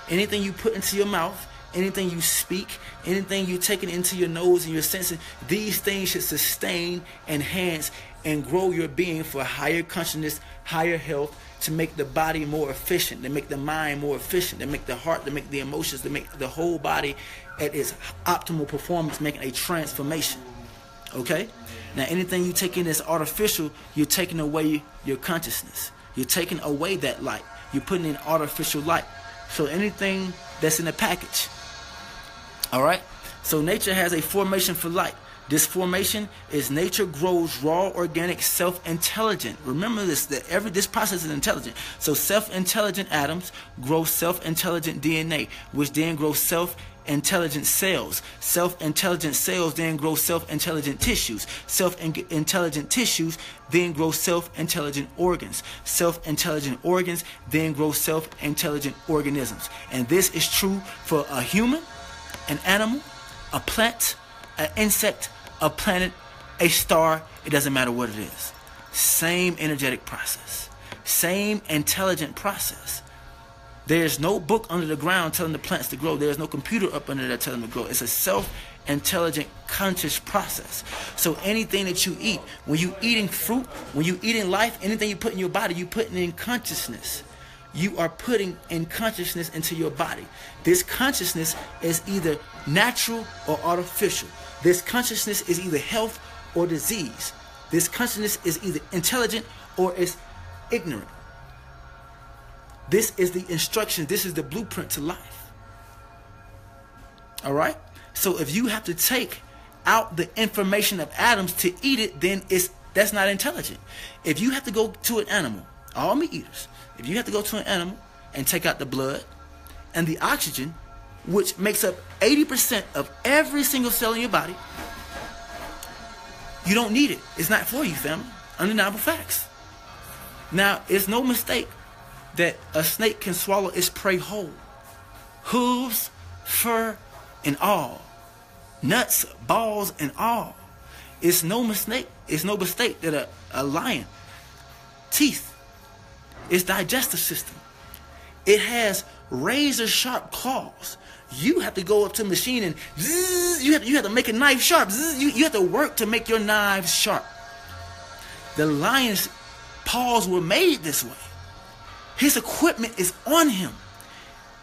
anything you put into your mouth, anything you speak, anything you're taking into your nose and your senses, these things should sustain, enhance, and grow your being for higher consciousness, higher health, to make the body more efficient, to make the mind more efficient, to make the heart, to make the emotions, to make the whole body at its optimal performance, making a transformation. Okay? Now, anything you take in that's artificial, you're taking away your consciousness. You're taking away that light. You're putting in artificial light. So anything that's in a package. All right? So nature has a formation for light. This formation is nature grows raw, organic, self-intelligent. Remember this, that this process is intelligent. So self-intelligent atoms grow self-intelligent DNA, which then grows self-intelligent cells. Self-intelligent cells then grow self-intelligent tissues. Self-intelligent tissues then grow self-intelligent organs. Self-intelligent organs then grow self-intelligent organisms. And this is true for a human, an animal, a plant, an insect, a planet, a star. It doesn't matter what it is. Same energetic process. Same intelligent process. There's no book under the ground telling the plants to grow. There's no computer up under there telling them to grow. It's a self-intelligent, conscious process. So anything that you eat, when you eating fruit, when you eating life, anything you put in your body, you putting in consciousness. You are putting in consciousness into your body. This consciousness is either natural or artificial. This consciousness is either health or disease. This consciousness is either intelligent or is ignorant. This is the instruction. This is the blueprint to life. All right? So if you have to take out the information of atoms to eat it, then that's not intelligent. If you have to go to an animal, all meat eaters, if you have to go to an animal and take out the blood and the oxygen, which makes up 80% of every single cell in your body, you don't need it. It's not for you, family. Undeniable facts. Now, it's no mistake that a snake can swallow its prey whole. Hooves, fur, and all. Nuts, balls, and all. It's no mistake. It's no mistake that a lion, teeth, its digestive system, it has razor sharp claws. You have to go up to the machine and zzz, you have to make a knife sharp. Zzz, you have to work to make your knives sharp. The lion's paws were made this way. His equipment is on him.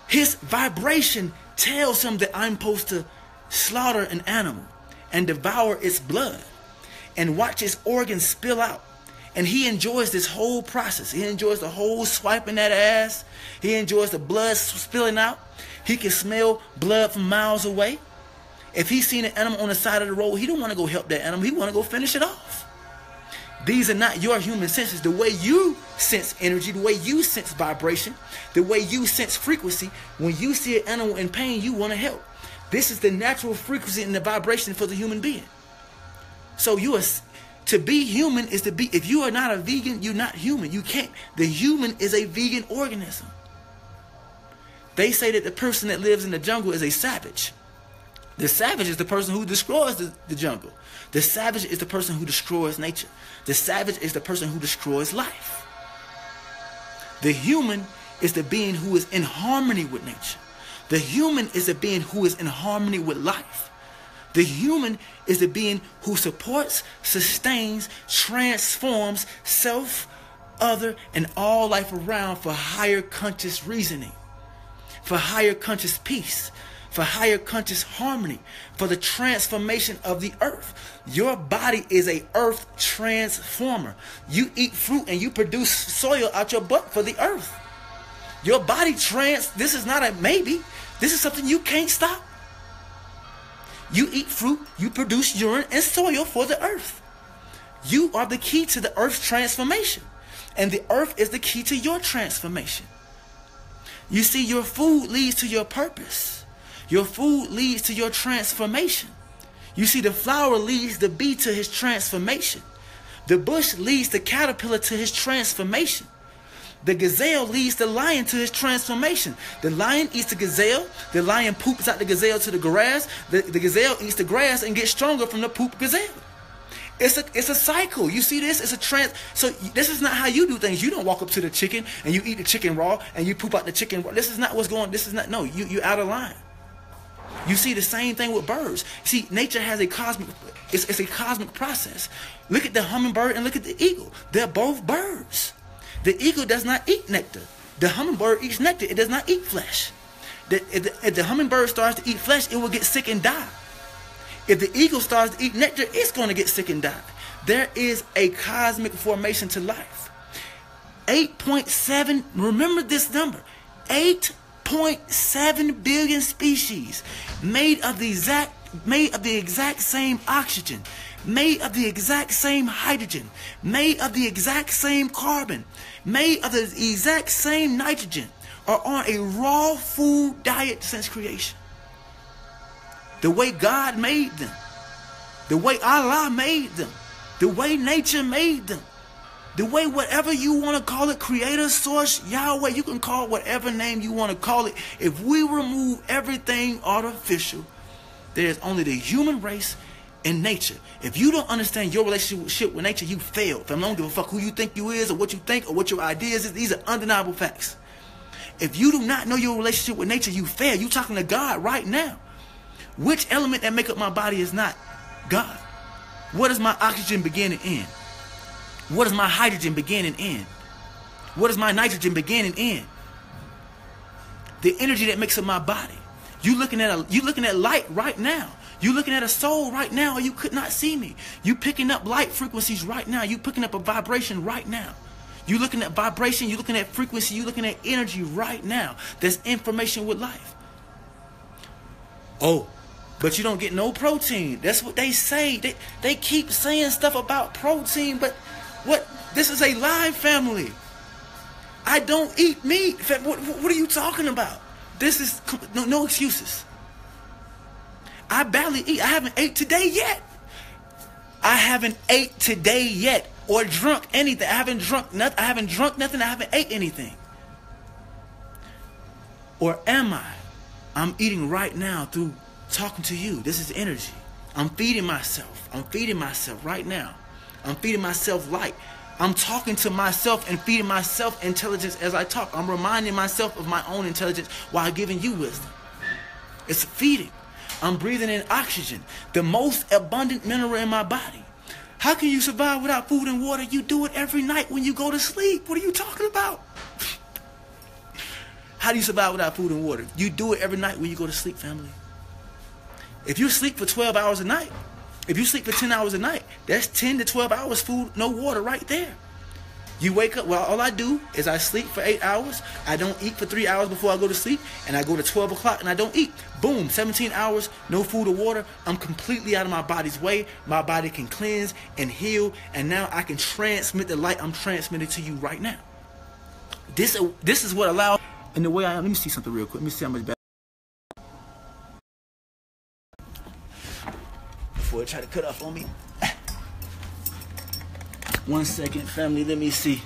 His vibration tells him that I'm supposed to slaughter an animal and devour its blood and watch its organs spill out. And he enjoys this whole process. He enjoys the whole swiping that ass. He enjoys the blood spilling out. He can smell blood from miles away. If he's seen an animal on the side of the road, he don't want to go help that animal. He want to go finish it off. These are not your human senses. The way you sense energy, the way you sense vibration, the way you sense frequency, when you see an animal in pain, you want to help. This is the natural frequency and the vibration for the human being. So to be human is to be, if you are not a vegan, you're not human. You can't. The human is a vegan organism. They say that the person that lives in the jungle is a savage. The savage is the person who destroys the jungle. The savage is the person who destroys nature. The savage is the person who destroys life. The human is the being who is in harmony with nature. The human is a being who is in harmony with life. The human is the being who supports, sustains, transforms self, other, and all life around for higher conscious reasoning, for higher conscious peace, for higher conscious harmony, for the transformation of the earth. Your body is a earth transformer. You eat fruit and you produce soil out your butt for the earth. Your body this is not a maybe. This is something you can't stop. You eat fruit, you produce urine and soil for the earth. You are the key to the earth's transformation. And the earth is the key to your transformation. You see, your food leads to your purpose. Your food leads to your transformation. You see, the flower leads the bee to his transformation. The bush leads the caterpillar to his transformation. The gazelle leads the lion to his transformation. The lion eats the gazelle. The lion poops out the gazelle to the grass. The gazelle eats the grass and gets stronger from the poop gazelle. It's a cycle. You see this? It's a So this is not how you do things. You don't walk up to the chicken and you eat the chicken raw and you poop out the chicken raw. This is not what's going. This is not. No, you're out of line. You see the same thing with birds. See, nature has a cosmic. It's a cosmic process. Look at the hummingbird and look at the eagle. They're both birds. The eagle does not eat nectar. The hummingbird eats nectar. It does not eat flesh. If the hummingbird starts to eat flesh, it will get sick and die. If the eagle starts to eat nectar, it's going to get sick and die. There is a cosmic formation to life. 8.7, remember this number, 8.7 billion species made of the exact same oxygen, made of the exact same hydrogen, made of the exact same carbon, made of the exact same nitrogen, are on a raw food diet since creation. The way God made them, the way Allah made them, the way nature made them, the way whatever you want to call it, creator, source, Yahweh, you can call it whatever name you want to call it. If we remove everything artificial, there's only the human race and nature. If you don't understand your relationship with nature, you failed. If I don't give a fuck who you think you is or what you think or what your ideas is, these are undeniable facts. If you do not know your relationship with nature, you fail. You're talking to God right now. Which element that make up my body is not God? What is my oxygen begin and end? What is my hydrogen begin and end? What is my nitrogen begin and end? The energy that makes up my body. You looking at light right now. You looking at a soul right now, or you could not see me. You picking up light frequencies right now. You picking up a vibration right now. You looking at vibration. You looking at frequency. You looking at energy right now. There's information with life. Oh, but you don't get no protein. That's what they say. They keep saying stuff about protein, but what? This is a lie, family. I don't eat meat. What are you talking about? This is no excuses. I barely eat. I haven't ate today yet. I haven't ate today yet or drunk anything. I haven't drunk nothing. I haven't ate anything. Or am I? I'm eating right now through talking to you. This is energy. I'm feeding myself. I'm feeding myself right now. I'm feeding myself light. I'm talking to myself and feeding myself intelligence as I talk. I'm reminding myself of my own intelligence while giving you wisdom. It's feeding. I'm breathing in oxygen, the most abundant mineral in my body. How can you survive without food and water? You do it every night when you go to sleep. What are you talking about? How do you survive without food and water? You do it every night when you go to sleep, family. If you sleep for 12 hours a night, if you sleep for 10 hours a night, that's 10 to 12 hours food, no water right there. You wake up, well, all I do is I sleep for 8 hours. I don't eat for 3 hours before I go to sleep. And I go to 12 o'clock and I don't eat. Boom, 17 hours, no food or water. I'm completely out of my body's way. My body can cleanse and heal. And now I can transmit the light I'm transmitting to you right now. This is what allows, and the way I am, let me see something real quick. Let me see how much better. Before it try to cut off on me. 1 second, family, let me see.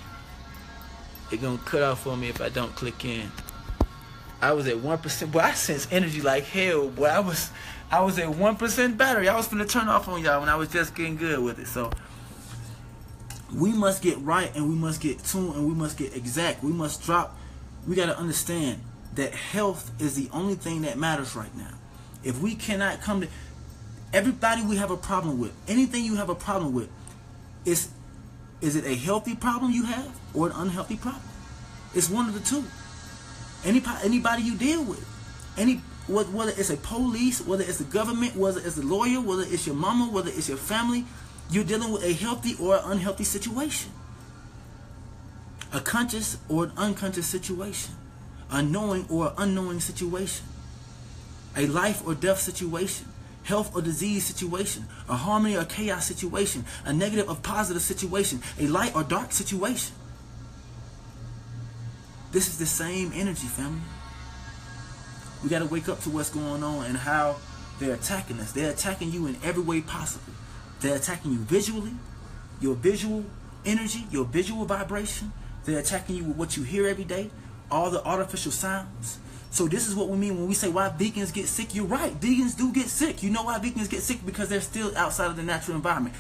It's gonna cut off on me if I don't click in. I was at 1%. Boy, I sense energy like hell. Boy, I was at 1% battery. I was finna turn off on y'all when I was just getting good with it. So we must get right, and we must get tuned, and we must get exact. We must drop. We gotta understand that health is the only thing that matters right now. If we cannot come to everybody we have a problem with, anything you have a problem with, is it a healthy problem you have or an unhealthy problem? It's one of the two. Anybody you deal with, whether it's a police, whether it's the government, whether it's the lawyer, whether it's your mama, whether it's your family, you're dealing with a healthy or an unhealthy situation. A conscious or an unconscious situation. A knowing or an unknowing situation. A life or death situation. Health or disease situation, a harmony or chaos situation, a negative or positive situation, a light or dark situation. This is the same energy, family. We got to wake up to what's going on and how they're attacking us. They're attacking you in every way possible. They're attacking you visually, your visual energy, your visual vibration. They're attacking you with what you hear every day, all the artificial sounds. So this is what we mean when we say why vegans get sick. You're right. Vegans do get sick. You know why vegans get sick? Because they're still outside of the natural environment.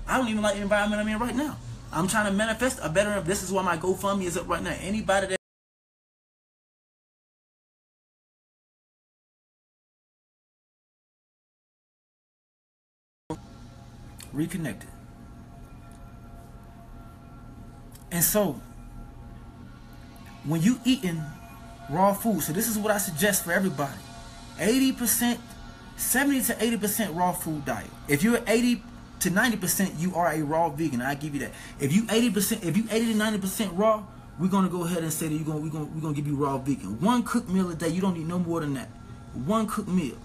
I don't even like the environment I'm in right now. I'm trying to manifest a better. This is why my GoFundMe is up right now. Anybody that reconnected. And so when you eating raw food, so this is what I suggest for everybody. 80%, 70 to 80% raw food diet. If you're 80 to 90%, you are a raw vegan. I give you that. If you 80%, if you 80 to 90% raw, we're gonna go ahead and say that we're gonna give you raw vegan. One cooked meal a day. You don't need no more than that. One cooked meal.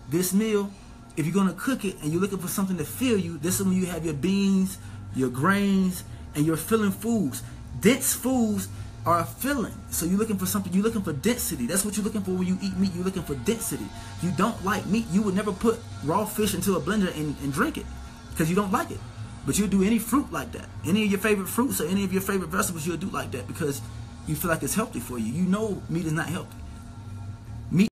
This meal, if you're gonna cook it and you're looking for something to fill you, this is when you have your beans, your grains, and your filling foods. Dense foods are filling. So you're looking for something, you're looking for density. That's what you're looking for when you eat meat. You're looking for density. You don't like meat. You would never put raw fish into a blender and drink it because you don't like it. But you'll do any fruit like that. Any of your favorite fruits or any of your favorite vegetables, you'll do like that because you feel like it's healthy for you. You know meat is not healthy. Meat.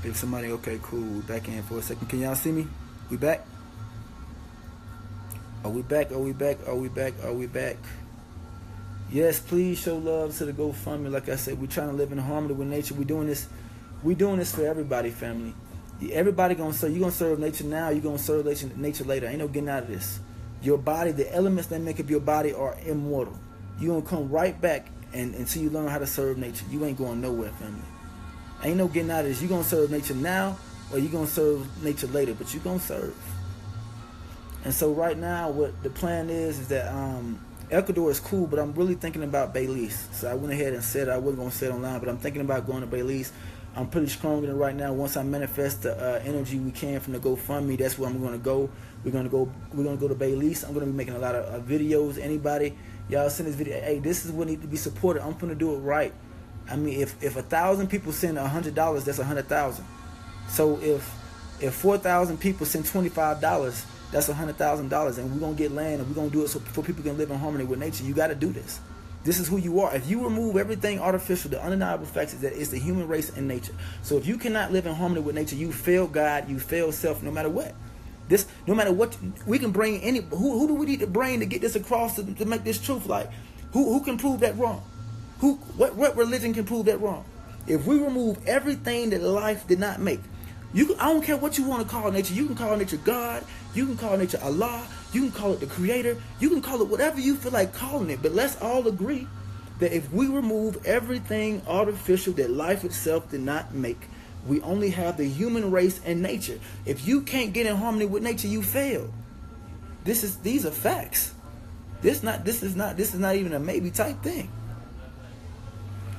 If somebody, okay, cool, back in for a second. Can y'all see me? We back? Are we back? Are we back? Are we back? Are we back? Yes, please show love to the GoFundMe. Like I said, we're trying to live in harmony with nature. We're doing this for everybody, family. Everybody gonna serve. You're gonna serve nature now. You're gonna serve nature later. Ain't no getting out of this. Your body, the elements that make up your body are immortal. You're gonna come right back until you learn how to serve nature. You ain't going nowhere, family. Ain't no getting out of this. You're gonna serve nature now, or you're going to serve nature later, but you're going to serve. And so right now, what the plan is that Ecuador is cool, but I'm really thinking about Belize. So I went ahead and said I wasn't going to say it online, but I'm thinking about going to Belize. I'm pretty strong in it right now. Once I manifest the energy we can from the GoFundMe, that's where I'm going to go. We're going to go to Belize. I'm going to be making a lot of videos. Anybody, y'all send this video. Hey, this is what needs to be supported. I'm going to do it right. I mean, if 1,000 people send $100, that's 100,000. So if 4,000 people send $25, that's $100,000, and we're gonna get land, and we're gonna do it so people can live in harmony with nature. You got to do this. This is who you are. If you remove everything artificial, the undeniable facts is that it's the human race and nature. So if you cannot live in harmony with nature, you fail God, you fail self, no matter what. No matter what, we can bring any. Who do we need to bring to get this across to make this truth? Like, who can prove that wrong? What religion can prove that wrong? If we remove everything that life did not make. I don't care what you want to call nature. You can call nature God. You can call nature Allah. You can call it the Creator. You can call it whatever you feel like calling it. But let's all agree that if we remove everything artificial that life itself did not make, We only have the human race and nature. If you can't get in harmony with nature, you fail. These are facts. This is not even a maybe type thing.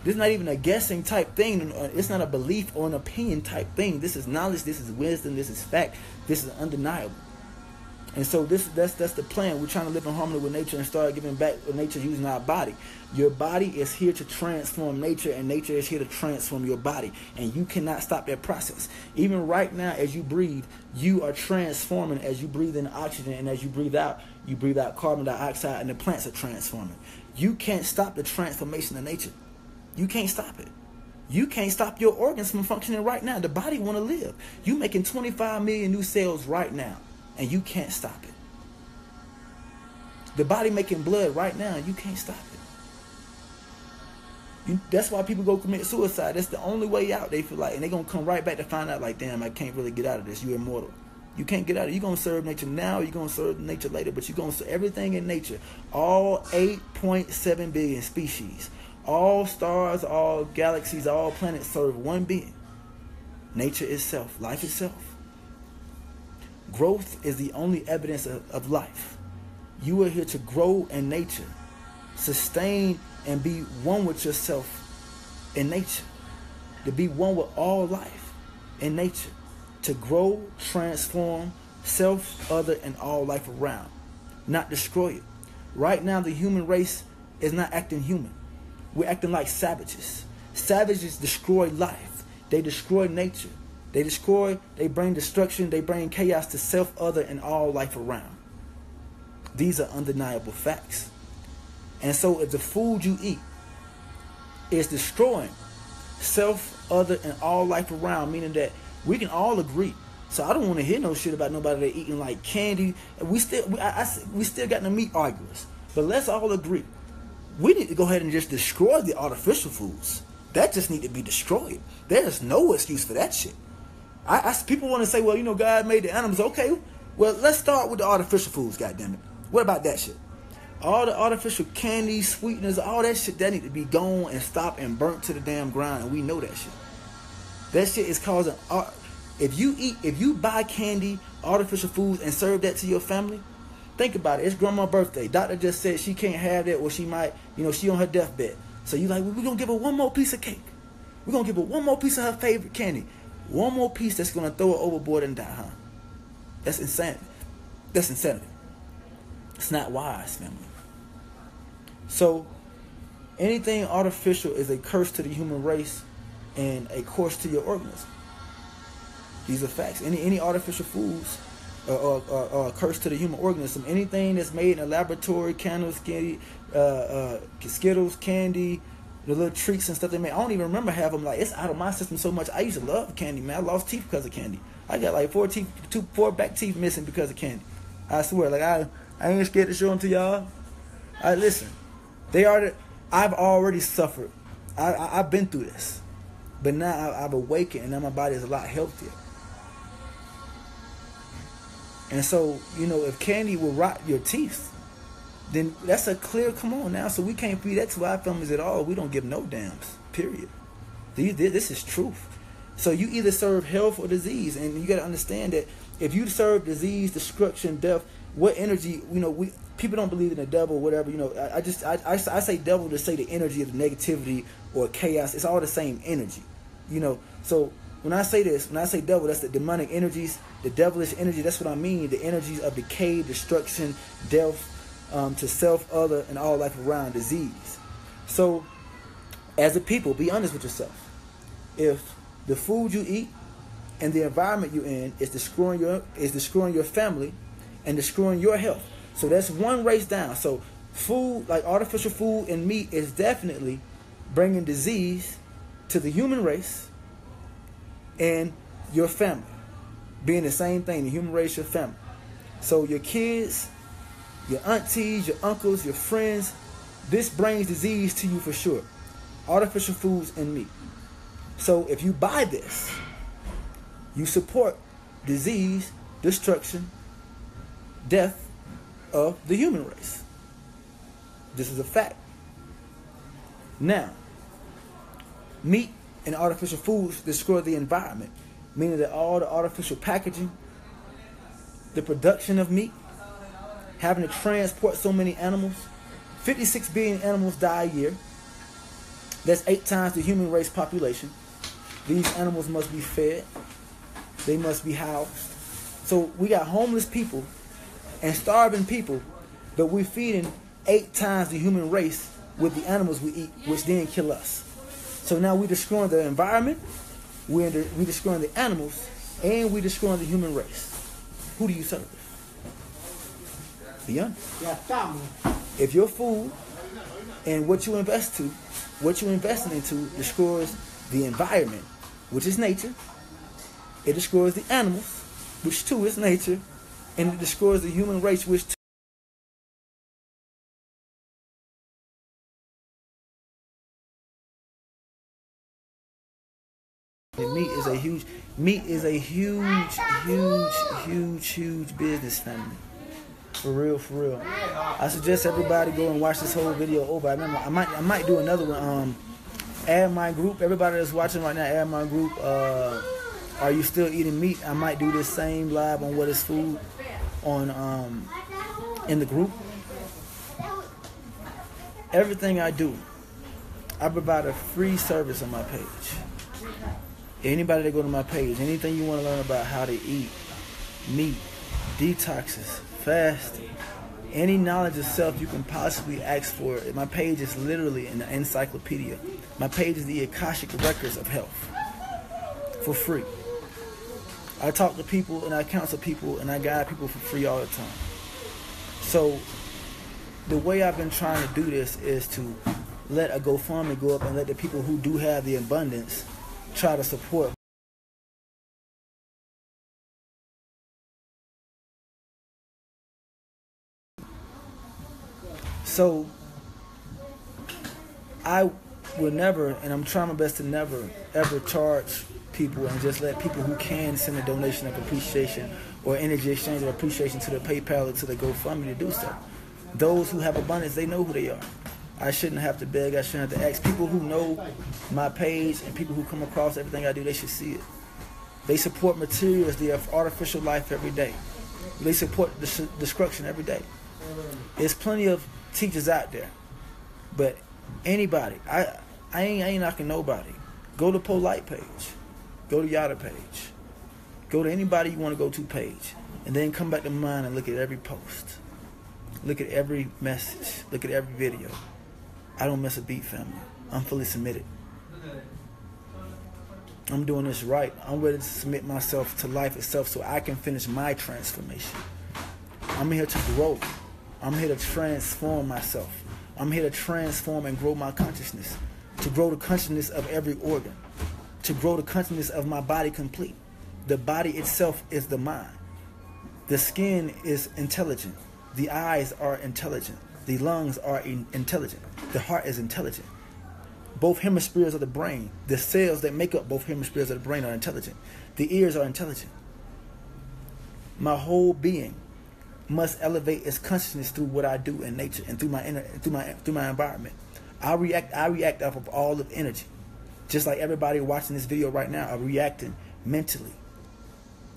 This is not even a guessing type thing. It's not a belief or an opinion type thing. This is knowledge. This is wisdom. This is fact. This is undeniable. And so that's the plan. We're trying to live in harmony with nature and start giving back with nature using our body. Your body is here to transform nature, and nature is here to transform your body. And you cannot stop that process. Even right now, as you breathe, you are transforming. As you breathe in oxygen, and as you breathe out carbon dioxide, and the plants are transforming. You can't stop the transformation of nature. You can't stop it. You can't stop your organs from functioning right now. The body want to live. You making 25 million new cells right now, and you can't stop it. The body making blood right now, you can't stop it. That's why people go commit suicide. That's the only way out, they feel like. And they're going to come right back to find out, like, damn, I can't really get out of this. You're immortal. You can't get out of it. You're going to serve nature now. You're going to serve nature later. But you're going to serve everything in nature. All 8.7 billion species. All stars, all galaxies, all planets serve one being. Nature itself. Life itself. Growth is the only evidence of life. You are here to grow in nature. Sustain and be one with yourself in nature. To be one with all life in nature. To grow, transform self, other, and all life around. Not destroy it. Right now, the human race is not acting human. We're acting like savages. Savages destroy life. They destroy nature. They bring destruction, they bring chaos to self, other, and all life around. These are undeniable facts. And so if the food you eat is destroying self, other, and all life around, meaning that we can all agree. So I don't want to hear no shit about nobody that eating like candy. We still got the meat arguers. But let's all agree. We need to go ahead and just destroy the artificial foods. That just need to be destroyed. There's no excuse for that shit. People want to say, well, God made the animals. Okay, well, let's start with the artificial foods, goddammit. What about that shit? All the artificial candies, sweeteners, all that shit, that need to be gone and stopped and burnt to the damn ground, and we know that shit. That shit is causing... If you buy candy, artificial foods, and serve that to your family, think about it. It's grandma's birthday. Doctor just said she can't have that, or she might, she on her deathbed. So you like, well, we're going to give her one more piece of cake. We're going to give her one more piece of her favorite candy. One more piece that's going to throw her overboard and die, huh? That's insanity. That's insanity. It's not wise, family. So, anything artificial is a curse to the human race and a curse to your organism. These are facts. Any artificial foods are a curse to the human organism. Anything that's made in a laboratory, candles, candy, Skittles, candy, the little treats and stuff they make. I don't even remember having them. Like, it's out of my system so much. I used to love candy, man. I lost teeth because of candy. I got like 4 back teeth missing because of candy. I swear, like I ain't scared to show them to y'all. Listen, I've already suffered. I've been through this, but now I've awakened, and now my body is a lot healthier. And so, if candy will rot your teeth, then that's a clear come on now. So we can't feed that to our families at all. We don't give no damns, period. This is truth. So you either serve health or disease. And you got to understand that if you serve disease, destruction, death, what energy, people don't believe in the devil or whatever. I say devil to say the energy of the negativity or chaos. It's all the same energy, So when I say this, when I say devil, that's the demonic energies, the devilish energy. That's what I mean. The energies of decay, destruction, death, to self, other, and all life around, disease. So, as a people, be honest with yourself. If the food you eat and the environment you're in is destroying your family and destroying your health, so that's one race down. So, food, like artificial food and meat, is definitely bringing disease to the human race and your family. Being the same thing, the human race, your family. So, your kids, your aunties, your uncles, your friends, this brings disease to you for sure. Artificial foods and meat. So if you buy this, you support disease, destruction, death of the human race. This is a fact. Now, meat and artificial foods destroy the environment, meaning that all the artificial packaging, the production of meat, having to transport so many animals. 56 billion animals die a year. That's 8 times the human race population. These animals must be fed. They must be housed. So we got homeless people and starving people, but we're feeding 8 times the human race with the animals we eat, which then kill us. So now we're destroying the environment, we're destroying the animals, and we're destroying the human race. Who do you serve? The animal. If your food and what you investing into destroys the environment, which is nature, it destroys the animals, which too is nature, and it destroys the human race, which too. Meat is a huge business, family. For real. I suggest everybody go and watch this whole video over. I might do another one. Add my group. Everybody that's watching right now, add my group. Are you still eating meat? I might do this same live on What Is Food on in the group. Everything I do, I provide a free service on my page. Anybody that go to my page, anything you want to learn about how to eat meat, detoxes, fasting, any knowledge of self you can possibly ask for, my page is literally an encyclopedia. My page is the Akashic Records of health for free. I talk to people and I counsel people and I guide people for free all the time. So the way I've been trying to do this is to let a GoFundMe go up and let the people who do have the abundance try to support. So I will never, and I'm trying my best to never ever charge people and just let people who can send a donation of appreciation or energy exchange of appreciation to the PayPal or to the GoFundMe to do so. Those who have abundance, they know who they are. I shouldn't have to beg, I shouldn't have to ask. People who know my page and people who come across everything I do, they should see it. They support materials, the artificial life every day. They support destruction every day. There's plenty of teachers out there, but anybody, I ain't knocking nobody. Go to Polite page, go to Yada page, go to anybody you want to go to page, and then come back to mine and look at every post. Look at every message, look at every video. I don't miss a beat, family. I'm fully submitted. I'm doing this right. I'm ready to submit myself to life itself so I can finish my transformation. I'm here to grow. I'm here to transform myself. I'm here to transform and grow my consciousness. To grow the consciousness of every organ. To grow the consciousness of my body complete. The body itself is the mind. The skin is intelligent. The eyes are intelligent. The lungs are intelligent. The heart is intelligent. Both hemispheres of the brain, the cells that make up both hemispheres of the brain are intelligent. The ears are intelligent. My whole being must elevate its consciousness through what I do in nature and through my environment. I react off of all of energy. Just like everybody watching this video right now are reacting mentally.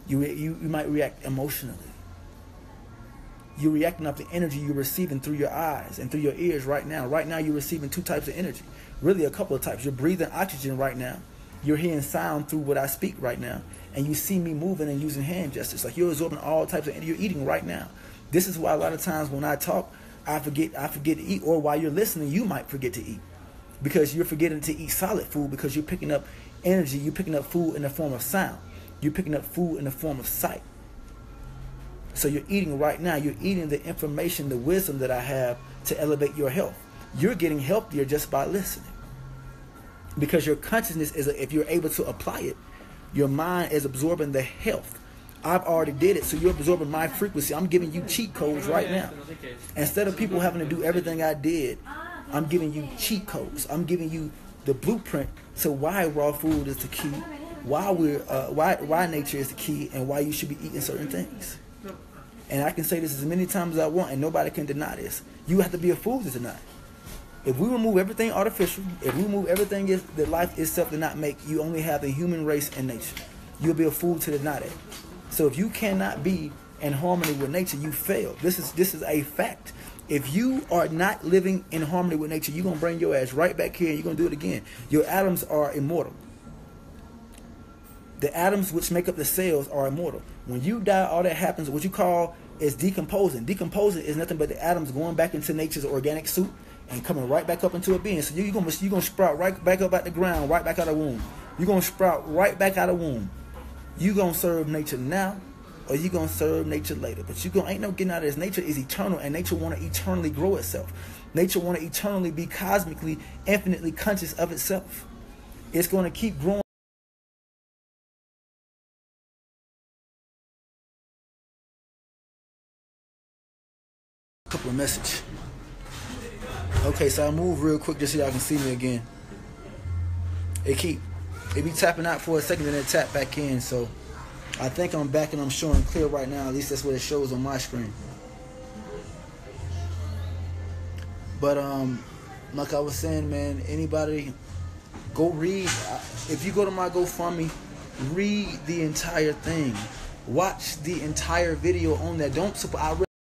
You might react emotionally. You're reacting off the energy you're receiving through your eyes and through your ears right now. Right now you're receiving 2 types of energy. Really a couple of types. You're breathing oxygen right now. You're hearing sound through what I speak right now. And you see me moving and using hand gestures. Like you're absorbing all types of energy. You're eating right now. This is why a lot of times when I talk, I forget to eat. Or while you're listening, you might forget to eat. Because you're forgetting to eat solid food because you're picking up energy. You're picking up food in the form of sound. You're picking up food in the form of sight. So you're eating right now. You're eating the information, the wisdom that I have to elevate your health. You're getting healthier just by listening. Because your consciousness is, if you're able to apply it, your mind is absorbing the health. I've already did it, so you're absorbing my frequency. I'm giving you cheat codes right now. Instead of people having to do everything I did, I'm giving you cheat codes. I'm giving you the blueprint to why raw food is the key, why nature is the key, and why you should be eating certain things. And I can say this as many times as I want, and nobody can deny this. You have to be a fool to deny it. If we remove everything artificial, if we remove everything that life itself did not make, you only have the human race and nature. You'll be a fool to deny that. So if you cannot be in harmony with nature, you fail. This is a fact. If you are not living in harmony with nature, you're going to bring your ass right back here and you're going to do it again. Your atoms are immortal. The atoms which make up the cells are immortal. When you die, all that happens, what you call is decomposing. Decomposing is nothing but the atoms going back into nature's organic soup and coming right back up into a being. So you're gonna sprout right back up out the ground, right back out of the womb. You're gonna sprout right back out of the womb. You gonna serve nature now, or you gonna serve nature later. But ain't no getting out of this. Nature is eternal, and nature wanna eternally grow itself. Nature wanna eternally be cosmically, infinitely conscious of itself. It's gonna keep growing. Couple of message. Okay, so I move real quick just so y'all can see me again. It be tapping out for a second and then tap back in. So I think I'm back and I'm showing clear right now. At least that's what it shows on my screen. But like I was saying, man, anybody go read. If you go to my GoFundMe, read the entire thing. Watch the entire video on that. Don't support.